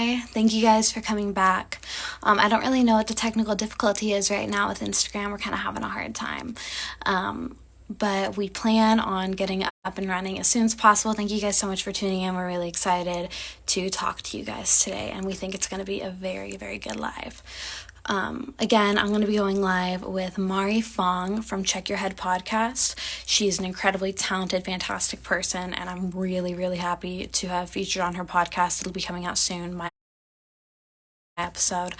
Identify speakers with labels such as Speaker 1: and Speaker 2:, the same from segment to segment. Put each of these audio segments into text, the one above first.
Speaker 1: Hi, thank you guys for coming back. I don't really know what the technical difficulty is right now with Instagram. We're kind of having a hard time. But we plan on getting up and running as soon as possible. Thank you guys so much for tuning in. We're really excited to talk to you guys today, and we think it's going to be a very, very good live. Again, I'm going to be going live with Mari Fong from Check Your Head podcast. She's an incredibly talented, fantastic person, and I'm really, really happy to have featured on her podcast. It'll be coming out soon, my episode,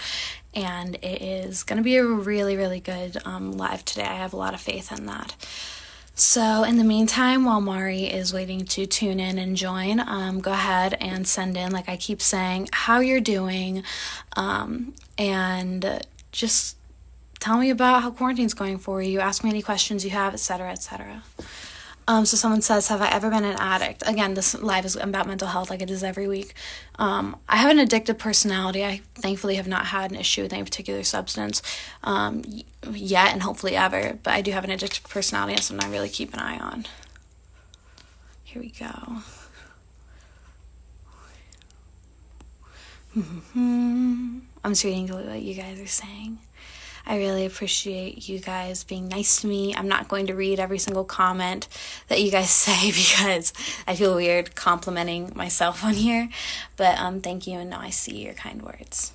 Speaker 1: and it is going to be a really, really good live today. I have a lot of faith in that. So in the meantime, while Mari is waiting to tune in and join, go ahead and send in, like I keep saying, how you're doing, and just tell me about how quarantine's going for you. Ask me any questions you have, etc., etc. So someone says, have I ever been an addict? Again, this live is about mental health like it is every week. I have an addictive personality. I thankfully have not had an issue with any particular substance yet, and hopefully ever. But I do have an addictive personality, and something I really keep an eye on. Here we go. I'm just reading what you guys are saying. I really appreciate you guys being nice to me. I'm not going to read every single comment that you guys say because I feel weird complimenting myself on here. But thank you, and now I see your kind words.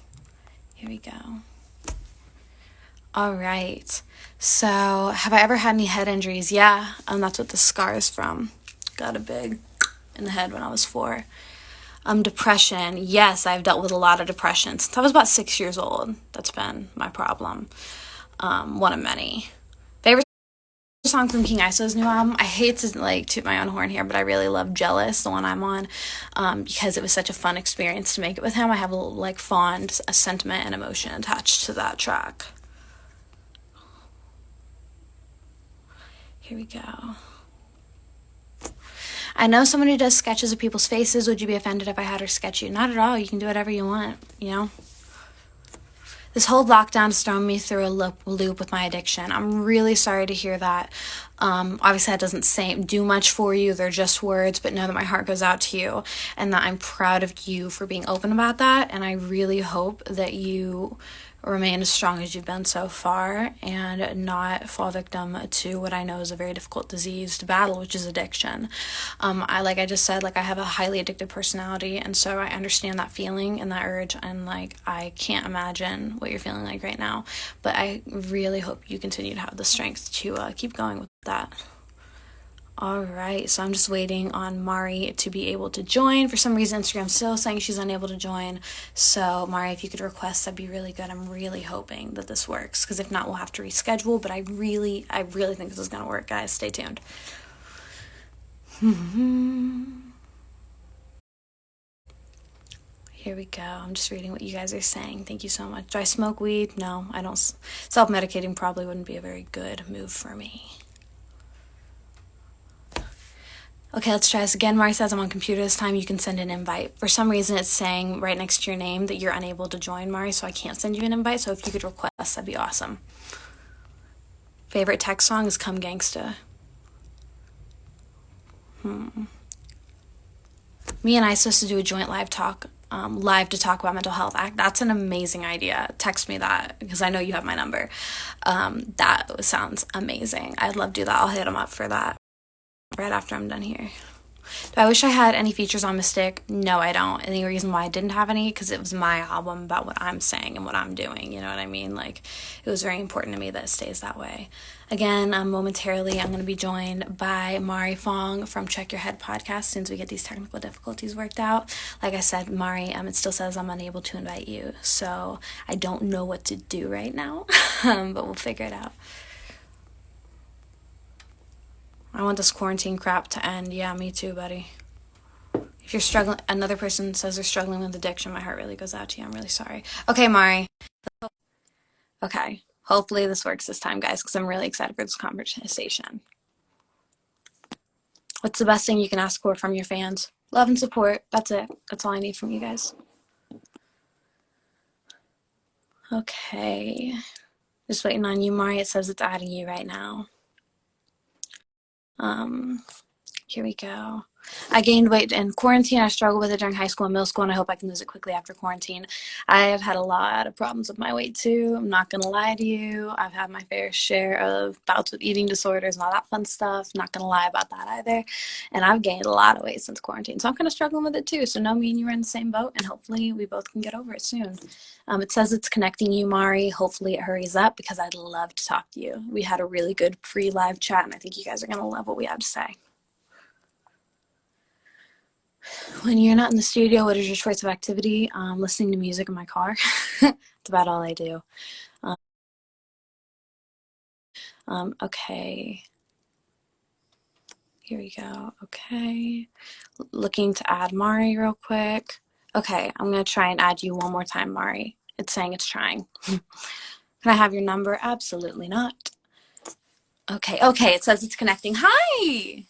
Speaker 1: Here we go. All right. So, have I ever had any head injuries? Yeah, that's what the scar is from. Got a big in the head when I was 4. Depression. Yes, I've dealt with a lot of depression since I was about 6 years old. That's been my problem. One of many. Favorite song from King Iso's new album? I hate to toot my own horn here, but I really love Jealous, the one I'm on, because it was such a fun experience to make it with him. I have a fond sentiment and emotion attached to that track. Here we go. I know someone who does sketches of people's faces. Would you be offended if I had her sketch you? Not at all. You can do whatever you want, you know? This whole lockdown has thrown me through a loop with my addiction. I'm really sorry to hear that. Obviously, that doesn't do much for you. They're just words, but know that my heart goes out to you and that I'm proud of you for being open about that. And I really hope that you remain as strong as you've been so far and not fall victim to what I know is a very difficult disease to battle, which is addiction. I just said, I have a highly addictive personality, and so I understand that feeling and that urge, and I can't imagine what you're feeling like right now, but I really hope you continue to have the strength to keep going with that. All right, so I'm just waiting on Mari to be able to join. For some reason, Instagram's still saying she's unable to join. So, Mari, if you could request, that'd be really good. I'm really hoping that this works, because if not, we'll have to reschedule. But I really think this is going to work, guys. Stay tuned. Here we go. I'm just reading what you guys are saying. Thank you so much. Do I smoke weed? No, I don't. Self-medicating probably wouldn't be a very good move for me. Okay, let's try this again. Mari says I'm on computer this time. You can send an invite. For some reason, it's saying right next to your name that you're unable to join, Mari, so I can't send you an invite. So if you could request, that'd be awesome. Favorite text song is Come Gangsta. Me and I supposed to do a joint live to talk about mental health. That's an amazing idea. Text me that, because I know you have my number. That sounds amazing. I'd love to do that. I'll hit them up for that right after I'm done here. Do I wish I had any features on Mystic? No, I don't. And the reason why I didn't have any, because it was my album about what I'm saying and what I'm doing, you know what I mean? It was very important to me that it stays that way. Again, momentarily, I'm going to be joined by Mari Fong from Check Your Head podcast as soon as we get these technical difficulties worked out. Like I said, Mari, it still says I'm unable to invite you, so I don't know what to do right now, but we'll figure it out. I want this quarantine crap to end. Yeah, me too, buddy. If you're struggling, another person says they're struggling with addiction, my heart really goes out to you. I'm really sorry. Okay, Mari. Okay, hopefully this works this time, guys, because I'm really excited for this conversation. What's the best thing you can ask for from your fans? Love and support. That's it. That's all I need from you guys. Okay. Just waiting on you, Mari. It says it's adding you right now. Here we go. I gained weight in quarantine. I struggled with it during high school and middle school, and I hope I can lose it quickly after quarantine. I have had a lot of problems with my weight too. I'm not gonna lie to you. I've had my fair share of bouts with eating disorders and all that fun stuff. Not gonna lie about that either. And I've gained a lot of weight since quarantine, so I'm kind of struggling with it too. So no, me and you are in the same boat, and hopefully we both can get over it soon. It says it's connecting you, Mari. Hopefully it hurries up because I'd love to talk to you. We had a really good pre-live chat, and I think you guys are gonna love what we have to say. When you're not in the studio, what is your choice of activity? Listening to music in my car. That's about all I do. Okay. Here we go. Okay. Looking to add Mari real quick. Okay, I'm going to try and add you one more time, Mari. It's saying it's trying. Can I have your number? Absolutely not. Okay, it says it's connecting. Hi!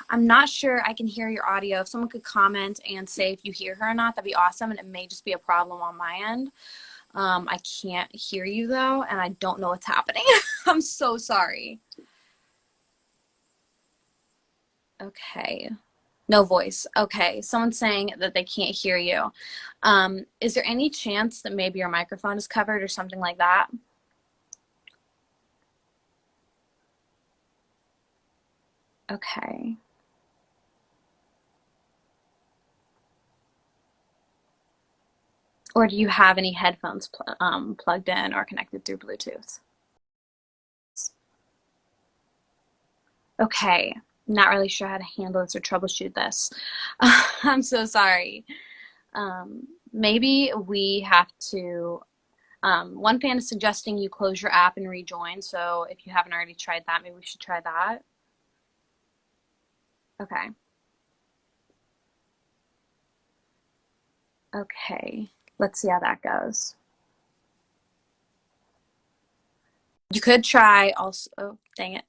Speaker 1: I'm not sure I can hear your audio. If someone could comment and say if you hear her or not, that'd be awesome. And it may just be a problem on my end. I can't hear you though, and I don't know what's happening. I'm so sorry. Okay. No voice. Okay. Someone's saying that they can't hear you. Is there any chance that maybe your microphone is covered or something like that? Okay. Or do you have any headphones plugged in or connected through Bluetooth? Okay. Not really sure how to handle this or troubleshoot this. I'm so sorry. Maybe we have to. One fan is suggesting you close your app and rejoin. So if you haven't already tried that, maybe we should try that. Okay. Okay. Let's see how that goes. You could try also. Oh, dang it.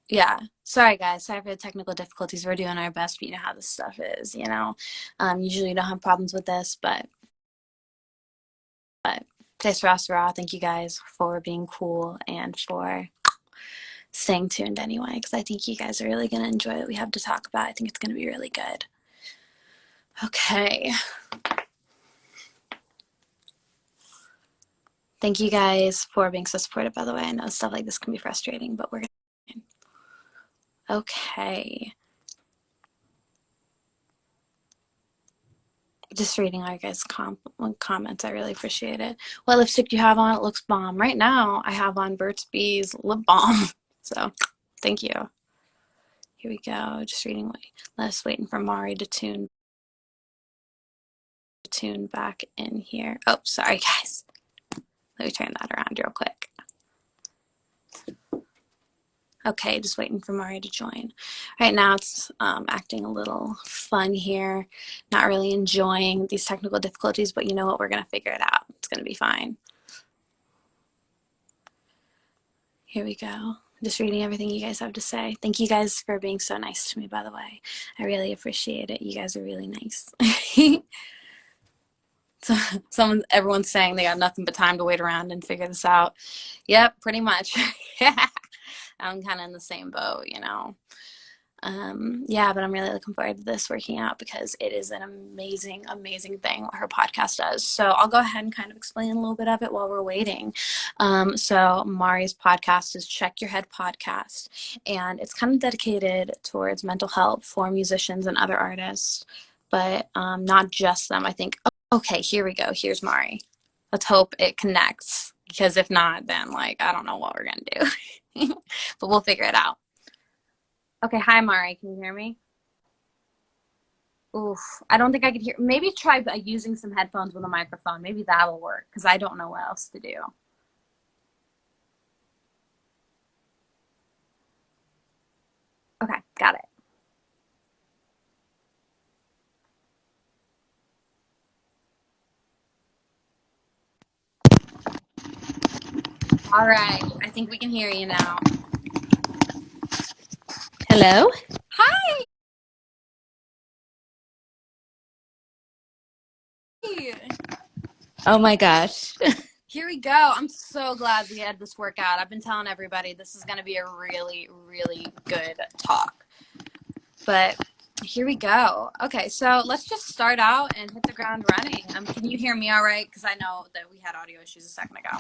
Speaker 1: Yeah. Sorry, guys. Sorry for the technical difficulties. We're doing our best, but you know how this stuff is, you know. Usually you don't have problems with this, but thanks for Asura. Thank you guys for being cool and for staying tuned anyway, because I think you guys are really going to enjoy what we have to talk about. I think it's going to be really good. Okay. Thank you guys for being so supportive, by the way. I know stuff like this can be frustrating, but we're going to. Okay. Just reading all your guys' comments. I really appreciate it. What lipstick do you have on? It looks bomb. Right now, I have on Burt's Bees lip balm. So, thank you. Here we go. Just reading. Let's waiting for Mari to tune back in here. Oh, sorry, guys. Let me turn that around real quick. Okay, just waiting for Mari to join. Right now it's acting a little fun here. Not really enjoying these technical difficulties, but you know what? We're going to figure it out. It's going to be fine. Here we go. Just reading everything you guys have to say. Thank you guys for being so nice to me, by the way. I really appreciate it. You guys are really nice. So everyone's saying they got nothing but time to wait around and figure this out. Yep, pretty much. I'm kind of in the same boat, you know. Yeah, but I'm really looking forward to this working out because it is an amazing, amazing thing what her podcast does. So I'll go ahead and kind of explain a little bit of it while we're waiting. So Mari's podcast is Check Your Head Podcast, and it's kind of dedicated towards mental health for musicians and other artists, but not just them. I think, okay, here we go. Here's Mari. Let's hope it connects, because if not, then like, I don't know what we're going to do, but we'll figure it out. Okay, hi Mari, can you hear me? Oof, I don't think I could hear. Maybe try using some headphones with a microphone. Maybe that'll work because I don't know what else to do. Okay, got it. All right, I think we can hear you now.
Speaker 2: Hello?
Speaker 1: Hi!
Speaker 2: Oh my gosh.
Speaker 1: here we go. I'm so glad we had this workout. I've been telling everybody this is going to be a really, really good talk. But here we go. Okay, so let's just start out and hit the ground running. Can you hear me all right? Because I know that we had audio issues a second ago.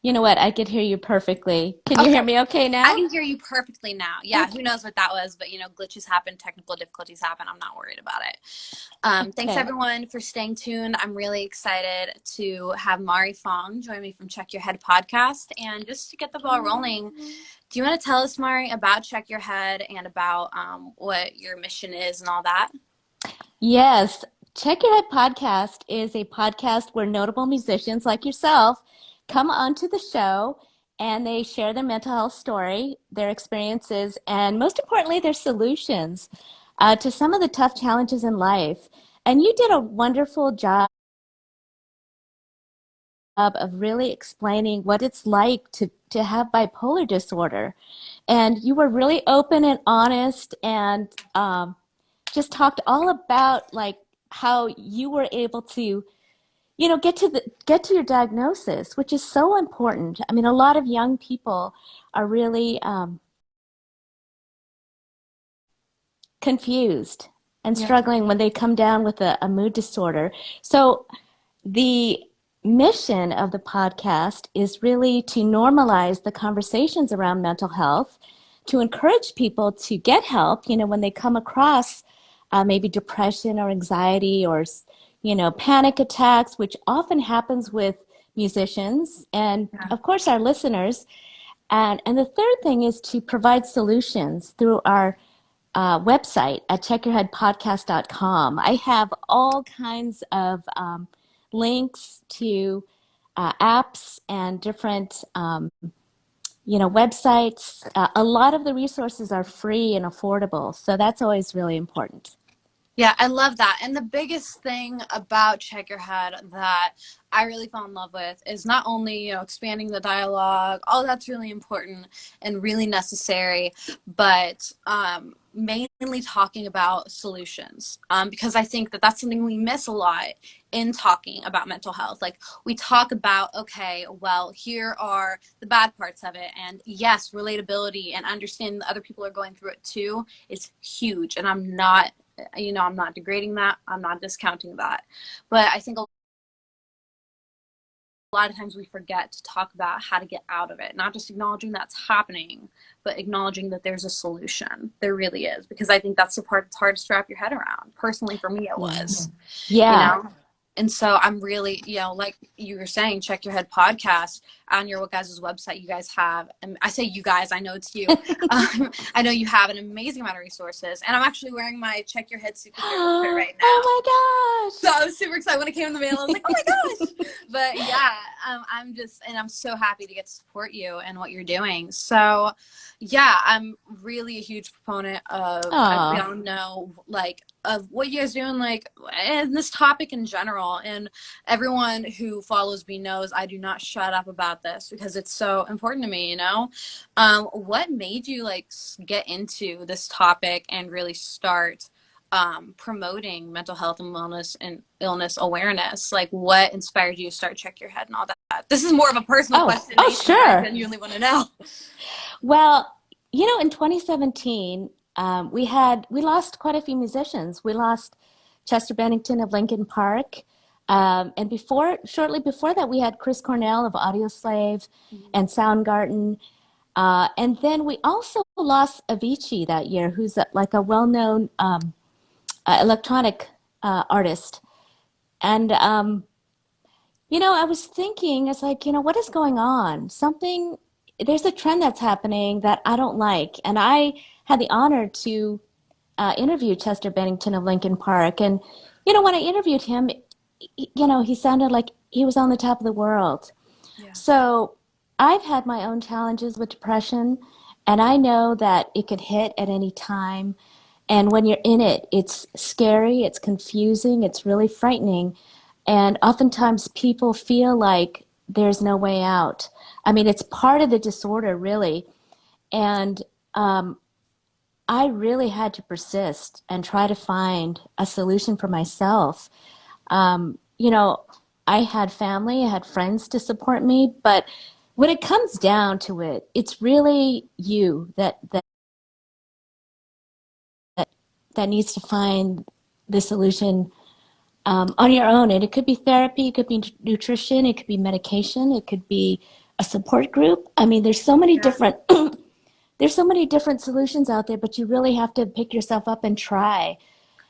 Speaker 2: You know what? I could hear you perfectly. Can you
Speaker 1: Okay.
Speaker 2: hear me okay
Speaker 1: I
Speaker 2: now?
Speaker 1: can hear you perfectly now. Yeah,
Speaker 2: Okay.
Speaker 1: who knows what that was, but glitches happen, technical difficulties happen. I'm not worried about it. Thanks
Speaker 2: Okay.
Speaker 1: everyone for staying tuned. I'm really excited to have Mari Fong join me from Check Your Head podcast. And just to get the ball rolling, do you want to tell us, Mari, about Check Your Head and about what your mission is and all that?
Speaker 2: Yes. Check Your Head podcast is a podcast where notable musicians like yourself come onto the show and they share their mental health story, their experiences, and most importantly, their solutions to some of the tough challenges in life. And you did a wonderful job of really explaining what it's like to have bipolar disorder. And you were really open and honest and just talked all about like how you were able to get to your diagnosis, which is so important. I mean, a lot of young people are really confused and
Speaker 1: Yeah.
Speaker 2: struggling when they come down with a mood disorder. So the mission of the podcast is really to normalize the conversations around mental health, to encourage people to get help, when they come across maybe depression or anxiety or, panic attacks, which often happens with musicians and,
Speaker 1: Yeah.
Speaker 2: of course, our listeners. And the third thing is to provide solutions through our website at checkyourheadpodcast.com. I have all kinds of links to apps and different, websites. A lot of the resources are free and affordable, so that's always really important.
Speaker 1: Yeah, I love that. And the biggest thing about Check Your Head that I really fell in love with is not only, expanding the dialogue, all that's really important and really necessary, but mainly talking about solutions. Because I think that that's something we miss a lot in talking about mental health. Like we talk about, okay, well, here are the bad parts of it. And yes, relatability and understanding that other people are going through it too is huge. And I'm not degrading that. I'm not discounting that. But I think a lot of times we forget to talk about how to get out of it, not just acknowledging that's happening, but acknowledging that there's a solution. There really is, because I think that's the part that's hardest to wrap your head around. Personally, for me, it
Speaker 2: Yeah.
Speaker 1: was, you
Speaker 2: Yeah.
Speaker 1: know? And so I'm really, like you were saying, Check Your Head podcast on your guys' website. You guys have, and I say you guys, I know it's you. I know you have an amazing amount of resources. And I'm actually wearing my Check Your Head superhero outfit right now.
Speaker 2: Oh
Speaker 1: So
Speaker 2: my
Speaker 1: I was super excited when it came in the mail. I was like, oh my gosh. But yeah, I'm so happy to get to support you and what you're doing. So yeah, I'm really a huge proponent of, as we
Speaker 2: gosh.
Speaker 1: all know, like, of what you guys doing, like, and this topic in general. And everyone who follows me knows I do not shut up about this because it's so important to me, what made you like get into this topic and really start promoting mental health and wellness and illness awareness? Like, what inspired you to start Check Your Head and all that? This is more of a personal question,
Speaker 2: Oh,
Speaker 1: but I
Speaker 2: sure.
Speaker 1: genuinely want to know.
Speaker 2: Well, in 2017, we lost quite a few musicians. We lost Chester Bennington of Linkin Park, and shortly before that, we had Chris Cornell of Audioslave and Soundgarden, and then we also lost Avicii that year, who's like a well-known electronic artist. And I was thinking, it's like, what is going on? There's a trend that's happening that I don't like. And I had the honor to interview Chester Bennington of Linkin Park. And, when I interviewed him, he sounded like he was on the top of the world.
Speaker 1: Yeah.
Speaker 2: So I've had my own challenges with depression, and I know that it could hit at any time. And when you're in it, it's scary, it's confusing, it's really frightening. And oftentimes people feel like there's no way out. I mean, it's part of the disorder, really. And I really had to persist and try to find a solution for myself. Um, you know, I had family, I had friends to support me, but when it comes down to it, it's really you that needs to find the solution on your own. And it could be therapy, it could be nutrition, it could be medication, it could be a support group. I mean, there's so many
Speaker 1: Yeah.
Speaker 2: different there's so many different solutions out there, but you really have to pick yourself up and try.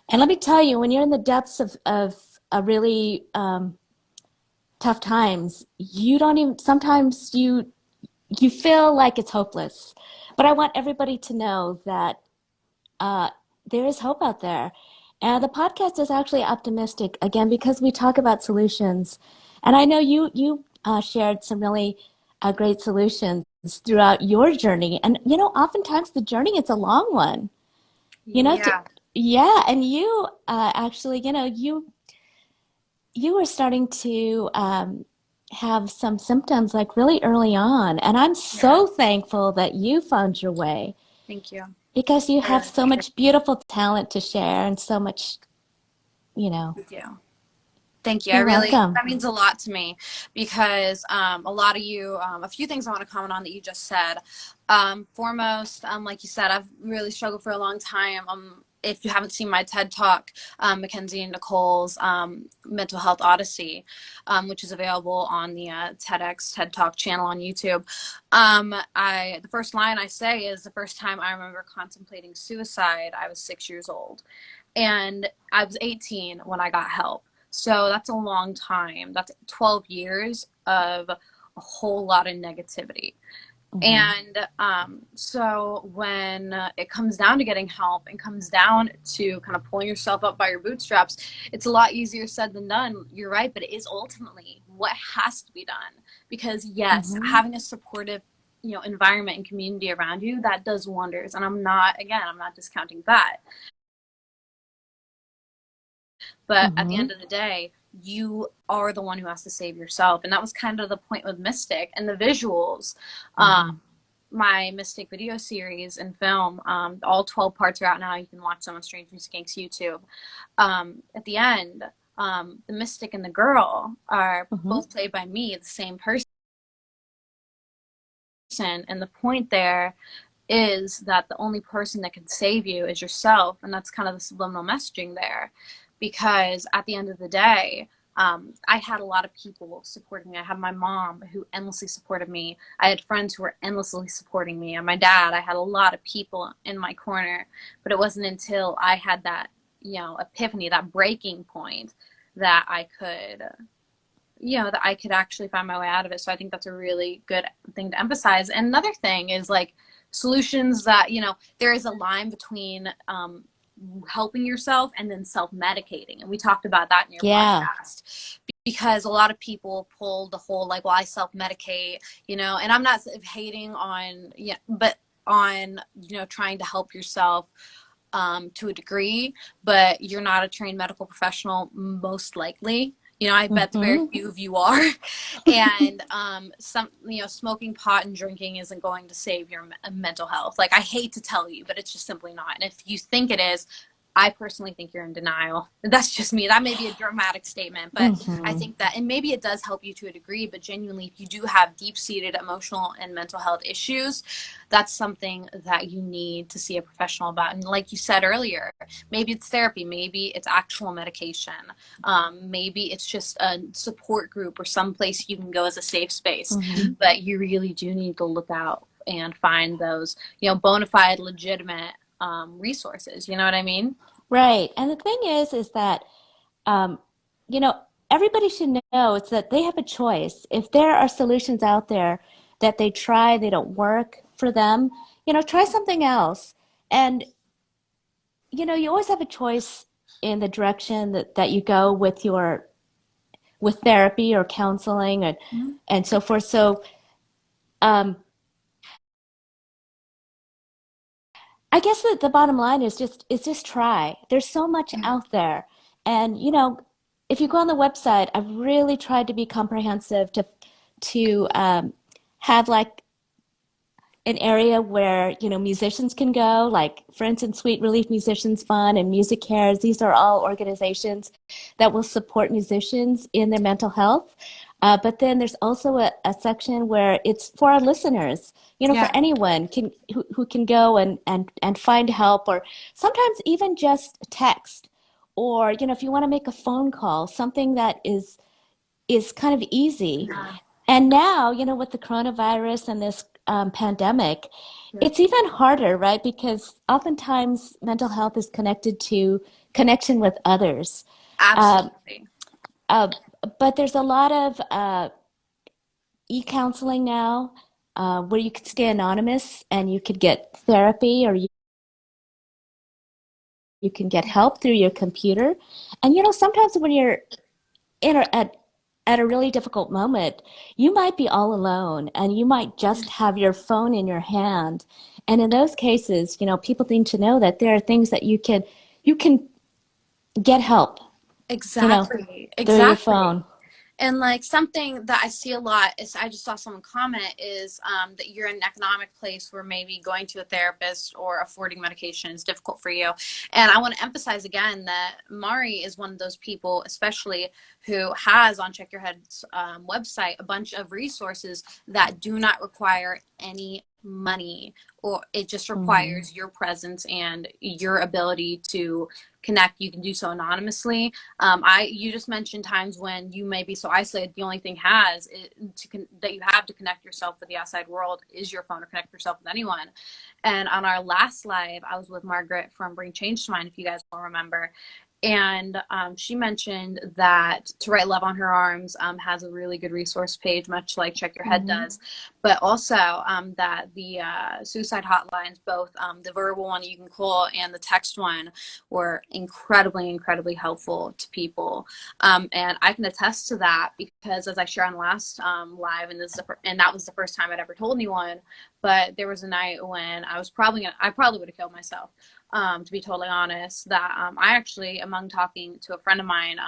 Speaker 2: And let me tell you, when you're in the depths of a really tough times, you don't even sometimes you feel like it's hopeless. But I want everybody to know that uh, there is hope out there. And the podcast is actually optimistic again because we talk about solutions. And I know you shared some really great solutions throughout your journey. And oftentimes the journey is a long one. You know, to,
Speaker 1: Yeah.
Speaker 2: yeah. And you actually, you were starting to have some symptoms like really early on. And I'm
Speaker 1: Yeah.
Speaker 2: so thankful that you found your way
Speaker 1: Thank you.
Speaker 2: because you
Speaker 1: I
Speaker 2: have
Speaker 1: really
Speaker 2: so
Speaker 1: appreciate
Speaker 2: much beautiful talent to share and so much, you know,
Speaker 1: it. Thank you. Thank you. I
Speaker 2: you're
Speaker 1: really,
Speaker 2: welcome.
Speaker 1: that means a lot to me because a lot of you, a few things I want to comment on that you just said. Foremost, like you said, I've really struggled for a long time. If you haven't seen my TED Talk, Mackenzie Nicole's Mental Health Odyssey, which is available on the TEDx TED Talk channel on YouTube. The first line I say is the first time I remember contemplating suicide, I was 6 years old. And I was 18 when I got help. So that's a long time. That's 12 years of a whole lot of negativity.
Speaker 2: Hmm.
Speaker 1: And so when it comes down to getting help and comes down to kind of pulling yourself up by your bootstraps, it's a lot easier said than done. You're right, but it is ultimately what has to be done. Because yes,
Speaker 2: Hmm.
Speaker 1: having a supportive environment and community around you, that does wonders. And I'm not discounting that. But at the
Speaker 2: Hmm.
Speaker 1: end of the day, you are the one who has to save yourself. And that was kind of the point with Mystic and the visuals.
Speaker 2: Hmm.
Speaker 1: My Mystic video series and film, all 12 parts are out now. You can watch them on Strange Music Inc.'s YouTube. At the end, the Mystic and the girl are
Speaker 2: Hmm.
Speaker 1: both played by me, the same person. And the point there is that the only person that can save you is yourself. And that's kind of the subliminal messaging there. Because at the end of the day, I had a lot of people supporting me. I had my mom who endlessly supported me. I had friends who were endlessly supporting me. And my dad, I had a lot of people in my corner. But it wasn't until I had that, epiphany, that breaking point that I could actually find my way out of it. So I think that's a really good thing to emphasize. And another thing is like solutions that, there is a line between helping yourself and then self medicating. And we talked about that in your
Speaker 2: Yeah.
Speaker 1: podcast because a lot of people pull the whole like, well, I self medicate, and I'm not hating on, but on, trying to help yourself to a degree, but you're not a trained medical professional, most likely. I bet very
Speaker 2: Hmm.
Speaker 1: few of you are. And smoking pot and drinking isn't going to save your mental health. Like, I hate to tell you, but it's just simply not. And if you think it is, I personally think you're in denial. That's just me. That may be a dramatic statement, but I
Speaker 2: Hmm.
Speaker 1: think that, and maybe it does help you to a degree, but genuinely, if you do have deep seated emotional and mental health issues, that's something that you need to see a professional about. And like you said earlier, maybe it's therapy, maybe it's actual medication, maybe it's just a support group or someplace you can go as a safe space.
Speaker 2: Hmm.
Speaker 1: But you really do need to look out and find those, bona fide, legitimate resources. You know what I mean?
Speaker 2: Right. And the thing is that, um, you know, everybody should know it's that they have a choice. If there are solutions out there that they try, they don't work for them, try something else. And, you always have a choice in the direction that you go with therapy or counseling and so forth. So, um, I guess that the bottom line is just try. There's so much out there. And if you go on the website, I've really tried to be comprehensive to have like an area where, musicians can go, like, for instance, Sweet Relief Musicians Fund and Music Cares. These are all organizations that will support musicians in their mental health. But then there's also a section where it's for our listeners, for
Speaker 1: Yeah,
Speaker 2: anyone who can go and find help, or sometimes even just text, or, if you want to make a phone call, something that is kind of easy.
Speaker 1: yeah,
Speaker 2: And now, with the coronavirus and this pandemic,
Speaker 1: yeah.
Speaker 2: it's even harder, right? Because oftentimes mental health is connected to connection with others. Um,
Speaker 1: Absolutely.
Speaker 2: uh, but there's a lot of e-counseling now, where you could stay anonymous and you could get therapy, or you can get help through your computer. And sometimes when you're in a, at a really difficult moment, you might be all alone and you might just have your phone in your hand. And in those cases, people need to know that there are things that you can get help, you know,
Speaker 1: Exactly.
Speaker 2: through your
Speaker 1: Exactly.
Speaker 2: phone.
Speaker 1: And like something that I see a lot is I just saw someone comment is that you're in an economic place where maybe going to a therapist or affording medication is difficult for you. And I want to emphasize again that Mari is one of those people, especially who has on Check Your Head's website a bunch of resources that do not require any money, or it just
Speaker 2: Hmm.
Speaker 1: requires your presence and your ability to connect. You can do so anonymously. You just mentioned times when you may be so isolated. The only thing that you have to connect yourself with the outside world is your phone, or connect yourself with anyone. And on our last live, I was with Margaret from Bring Change to Mind, if you guys will remember. And she mentioned that To Write Love on Her Arms has a really good resource page, much like Check Your Head
Speaker 2: Hmm.
Speaker 1: does. But also that the suicide hotlines, both the verbal one you can call and the text one, were incredibly, incredibly helpful to people. And I can attest to that because, as I shared on the last live, and that was the first time I'd ever told anyone. But there was a night when I probably would have killed myself, to be totally honest. That I actually, among talking to a friend of mine,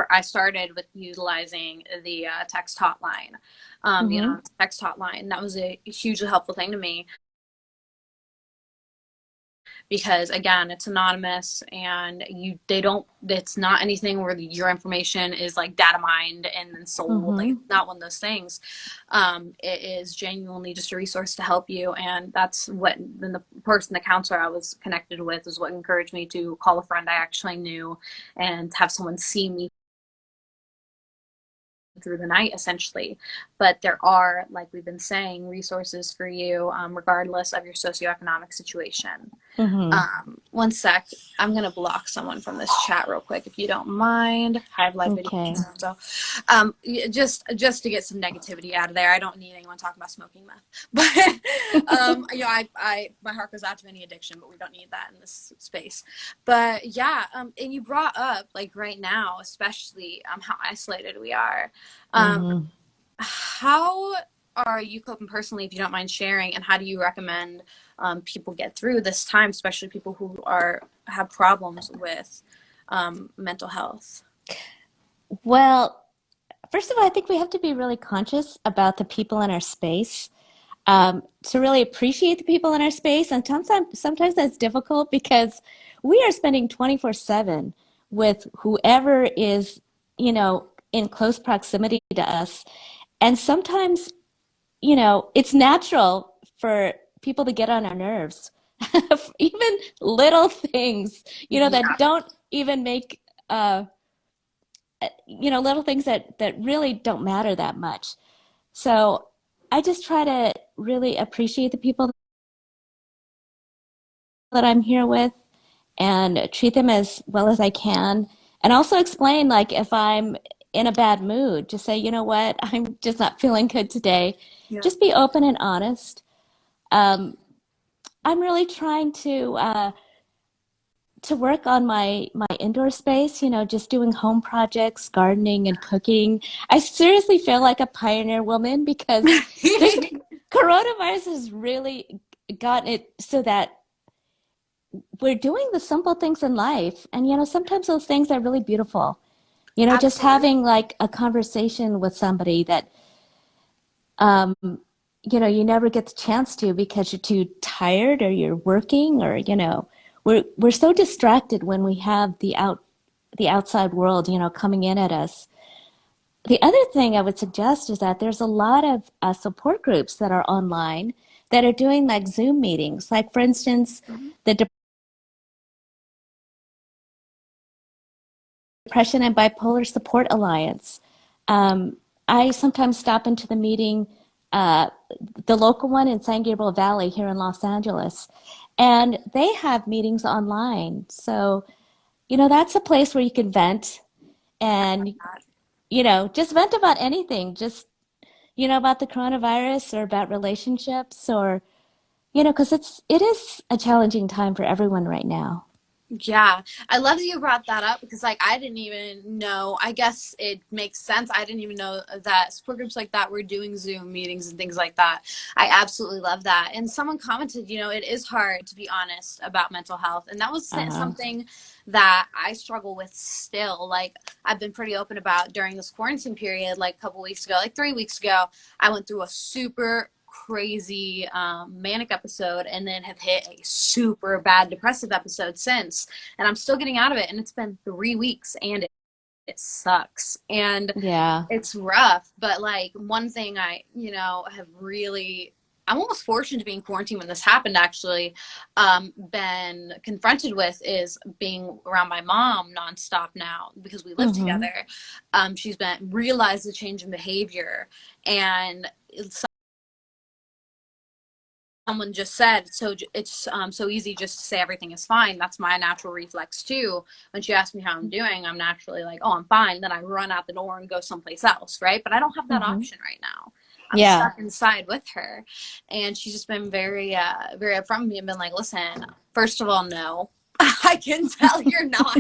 Speaker 1: I started with utilizing the text hotline,
Speaker 2: Hmm.
Speaker 1: text hotline. And that was a hugely helpful thing to me because again, it's anonymous and it's not anything where your information is like data mined and then sold. Like,
Speaker 2: Hmm.
Speaker 1: it's not one of those things. It is genuinely just a resource to help you. And that's what the person, the counselor I was connected with, is what encouraged me to call a friend I actually knew and have someone see me through the night, essentially. But there are, like we've been saying, resources for you, regardless of your socioeconomic situation.
Speaker 2: Hmm.
Speaker 1: One sec. I'm gonna block someone from this chat real quick, if you don't mind. Hide live video.
Speaker 2: Okay.
Speaker 1: So, just to get some negativity out of there. I don't need anyone talking about smoking meth. But my heart goes out to any addiction, but we don't need that in this space. But yeah, and you brought up like right now, especially how isolated we are. Um,
Speaker 2: Hmm.
Speaker 1: how are you coping personally, if you don't mind sharing, and how do you recommend people get through this time, especially people who have problems with mental health?
Speaker 2: Well, first of all, I think we have to be really conscious about the people in our space, to really appreciate the people in our space. And sometimes that's difficult because we are spending 24/7 with whoever is, in close proximity to us. And sometimes, it's natural for people to get on our nerves. Even little things, that
Speaker 1: Yeah,
Speaker 2: don't even make, little things that really don't matter that much. So I just try to really appreciate the people that I'm here with and treat them as well as I can. And also explain, like, if I'm in a bad mood, just say, you know what, I'm just not feeling good today.
Speaker 1: yeah,
Speaker 2: Just be open and honest. Um, I'm really trying to work on my indoor space, just doing home projects, gardening and cooking. I seriously feel like a pioneer woman because this coronavirus has really gotten it so that we're doing the simple things in life. And sometimes those things are really beautiful. Just
Speaker 1: absolutely.
Speaker 2: having like a conversation with somebody that you never get the chance to because you're too tired or you're working or, we're so distracted when we have the outside world, coming in at us. The other thing I would suggest is that there's a lot of support groups that are online that are doing like Zoom meetings. Like, for instance,
Speaker 1: Mhm.
Speaker 2: the Depression and Bipolar Support Alliance. Um, I sometimes stop into the meeting, uh, the local one in San Gabriel Valley here in Los Angeles, and they have meetings online. So, that's a place where you can vent and, just vent about anything, just, about the coronavirus or about relationships or, because it is a challenging time for everyone right now.
Speaker 1: Yeah, I love that you brought that up because, like, I didn't even know. I guess it makes sense. I didn't even know that support groups like that were doing Zoom meetings and things like that. I absolutely love that. And someone commented, it is hard to be honest about mental health. And that was
Speaker 2: Uh-huh.
Speaker 1: something that I struggle with still. Like, I've been pretty open about during this quarantine period, like a couple weeks ago, like 3 weeks ago, I went through a super crazy manic episode and then have hit a super bad depressive episode since, and I'm still getting out of it, and it's been 3 weeks, and it sucks, and
Speaker 2: Yeah.
Speaker 1: it's rough. But like, one thing I have really, I'm almost fortunate to be in quarantine when this happened, actually, been confronted with is being around my mom nonstop now because we live
Speaker 2: Mm-hmm.
Speaker 1: together. She's been realized the change in behavior, and someone just said, so it's so easy just to say everything is fine. That's my natural reflex too. When she asks me how I'm doing, I'm naturally like, oh, I'm fine. Then I run out the door and go someplace else, right? But I don't have that
Speaker 2: Mm-hmm.
Speaker 1: option right now. I'm
Speaker 2: Yeah.
Speaker 1: stuck inside with her, and she's just been very, very upfront with me and been like, listen, first of all, no. I can tell you're not,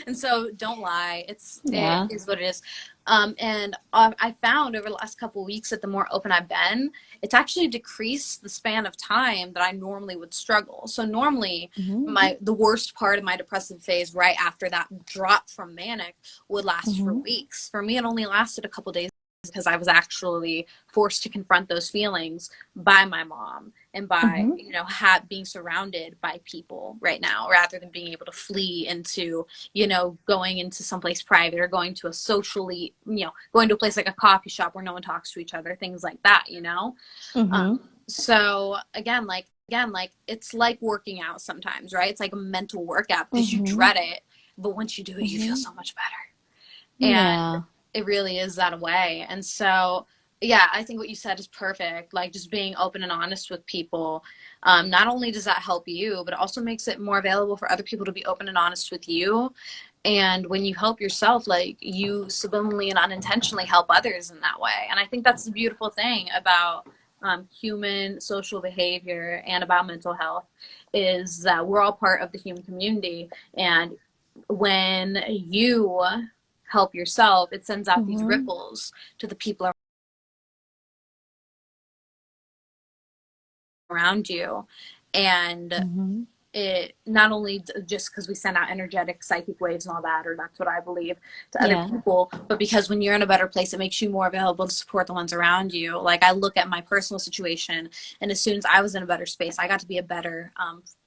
Speaker 1: and so don't lie. It
Speaker 2: Yeah.
Speaker 1: is what it is. And I found over the last couple of weeks that the more open I've been, it's actually decreased the span of time that I normally would struggle. So normally,
Speaker 2: Mm-hmm.
Speaker 1: the worst part of my depressive phase right after that drop from manic would last for
Speaker 2: Mm-hmm.
Speaker 1: weeks. For me, it only lasted a couple days because I was actually forced to confront those feelings by my mom and by
Speaker 2: Mm-hmm.
Speaker 1: being surrounded by people right now, rather than being able to flee into going into someplace private or going to a socially, going to a place like a coffee shop where no one talks to each other, things like that.
Speaker 2: Mm-hmm.
Speaker 1: So again, like it's like working out sometimes, right? It's like a mental workout because you
Speaker 2: Mm-hmm.
Speaker 1: dread it, but once you do it, you feel
Speaker 2: Mm-hmm.
Speaker 1: so much better. And
Speaker 2: Yeah.
Speaker 1: it really is that way. And so, yeah, I think what you said is perfect. Like, just being open and honest with people. Not only does that help you, but it also makes it more available for other people to be open and honest with you. And when you help yourself, like, you subliminally and unintentionally help others in that way. And I think that's the beautiful thing about human social behavior and about mental health, is that we're all part of the human community. And when you help yourself, it sends out these
Speaker 2: Mm-hmm.
Speaker 1: ripples to the people around you. And
Speaker 2: Mm-hmm.
Speaker 1: it not only just because we send out energetic psychic waves and all that, or that's what I believe, to other
Speaker 2: Yeah.
Speaker 1: people, but because when you're in a better place, it makes you more available to support the ones around you. Like, I look at my personal situation, and as soon as I was in a better space, I got to be a better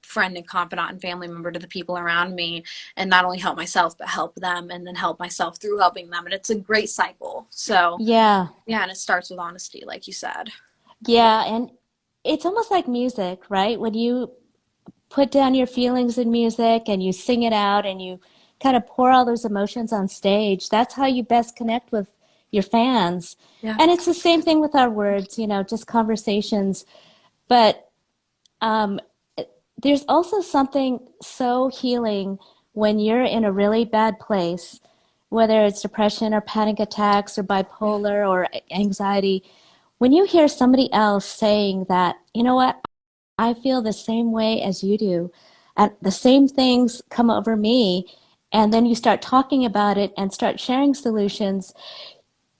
Speaker 1: friend and confidant and family member to the people around me, and not only help myself but help them, and then help myself through helping them. And it's a great cycle. So
Speaker 2: Yeah.
Speaker 1: yeah, and it starts with honesty, like you said.
Speaker 2: Yeah. And it's almost like music, right? When you put down your feelings in music and you sing it out and you kind of pour all those emotions on stage, that's how you best connect with your fans.
Speaker 1: Yeah.
Speaker 2: And it's the same thing with our words, just conversations. But um, there's also something so healing when you're in a really bad place, whether it's depression or panic attacks or bipolar or anxiety. When you hear somebody else saying that, you know what, I feel the same way as you do, and the same things come over me, and then you start talking about it and start sharing solutions.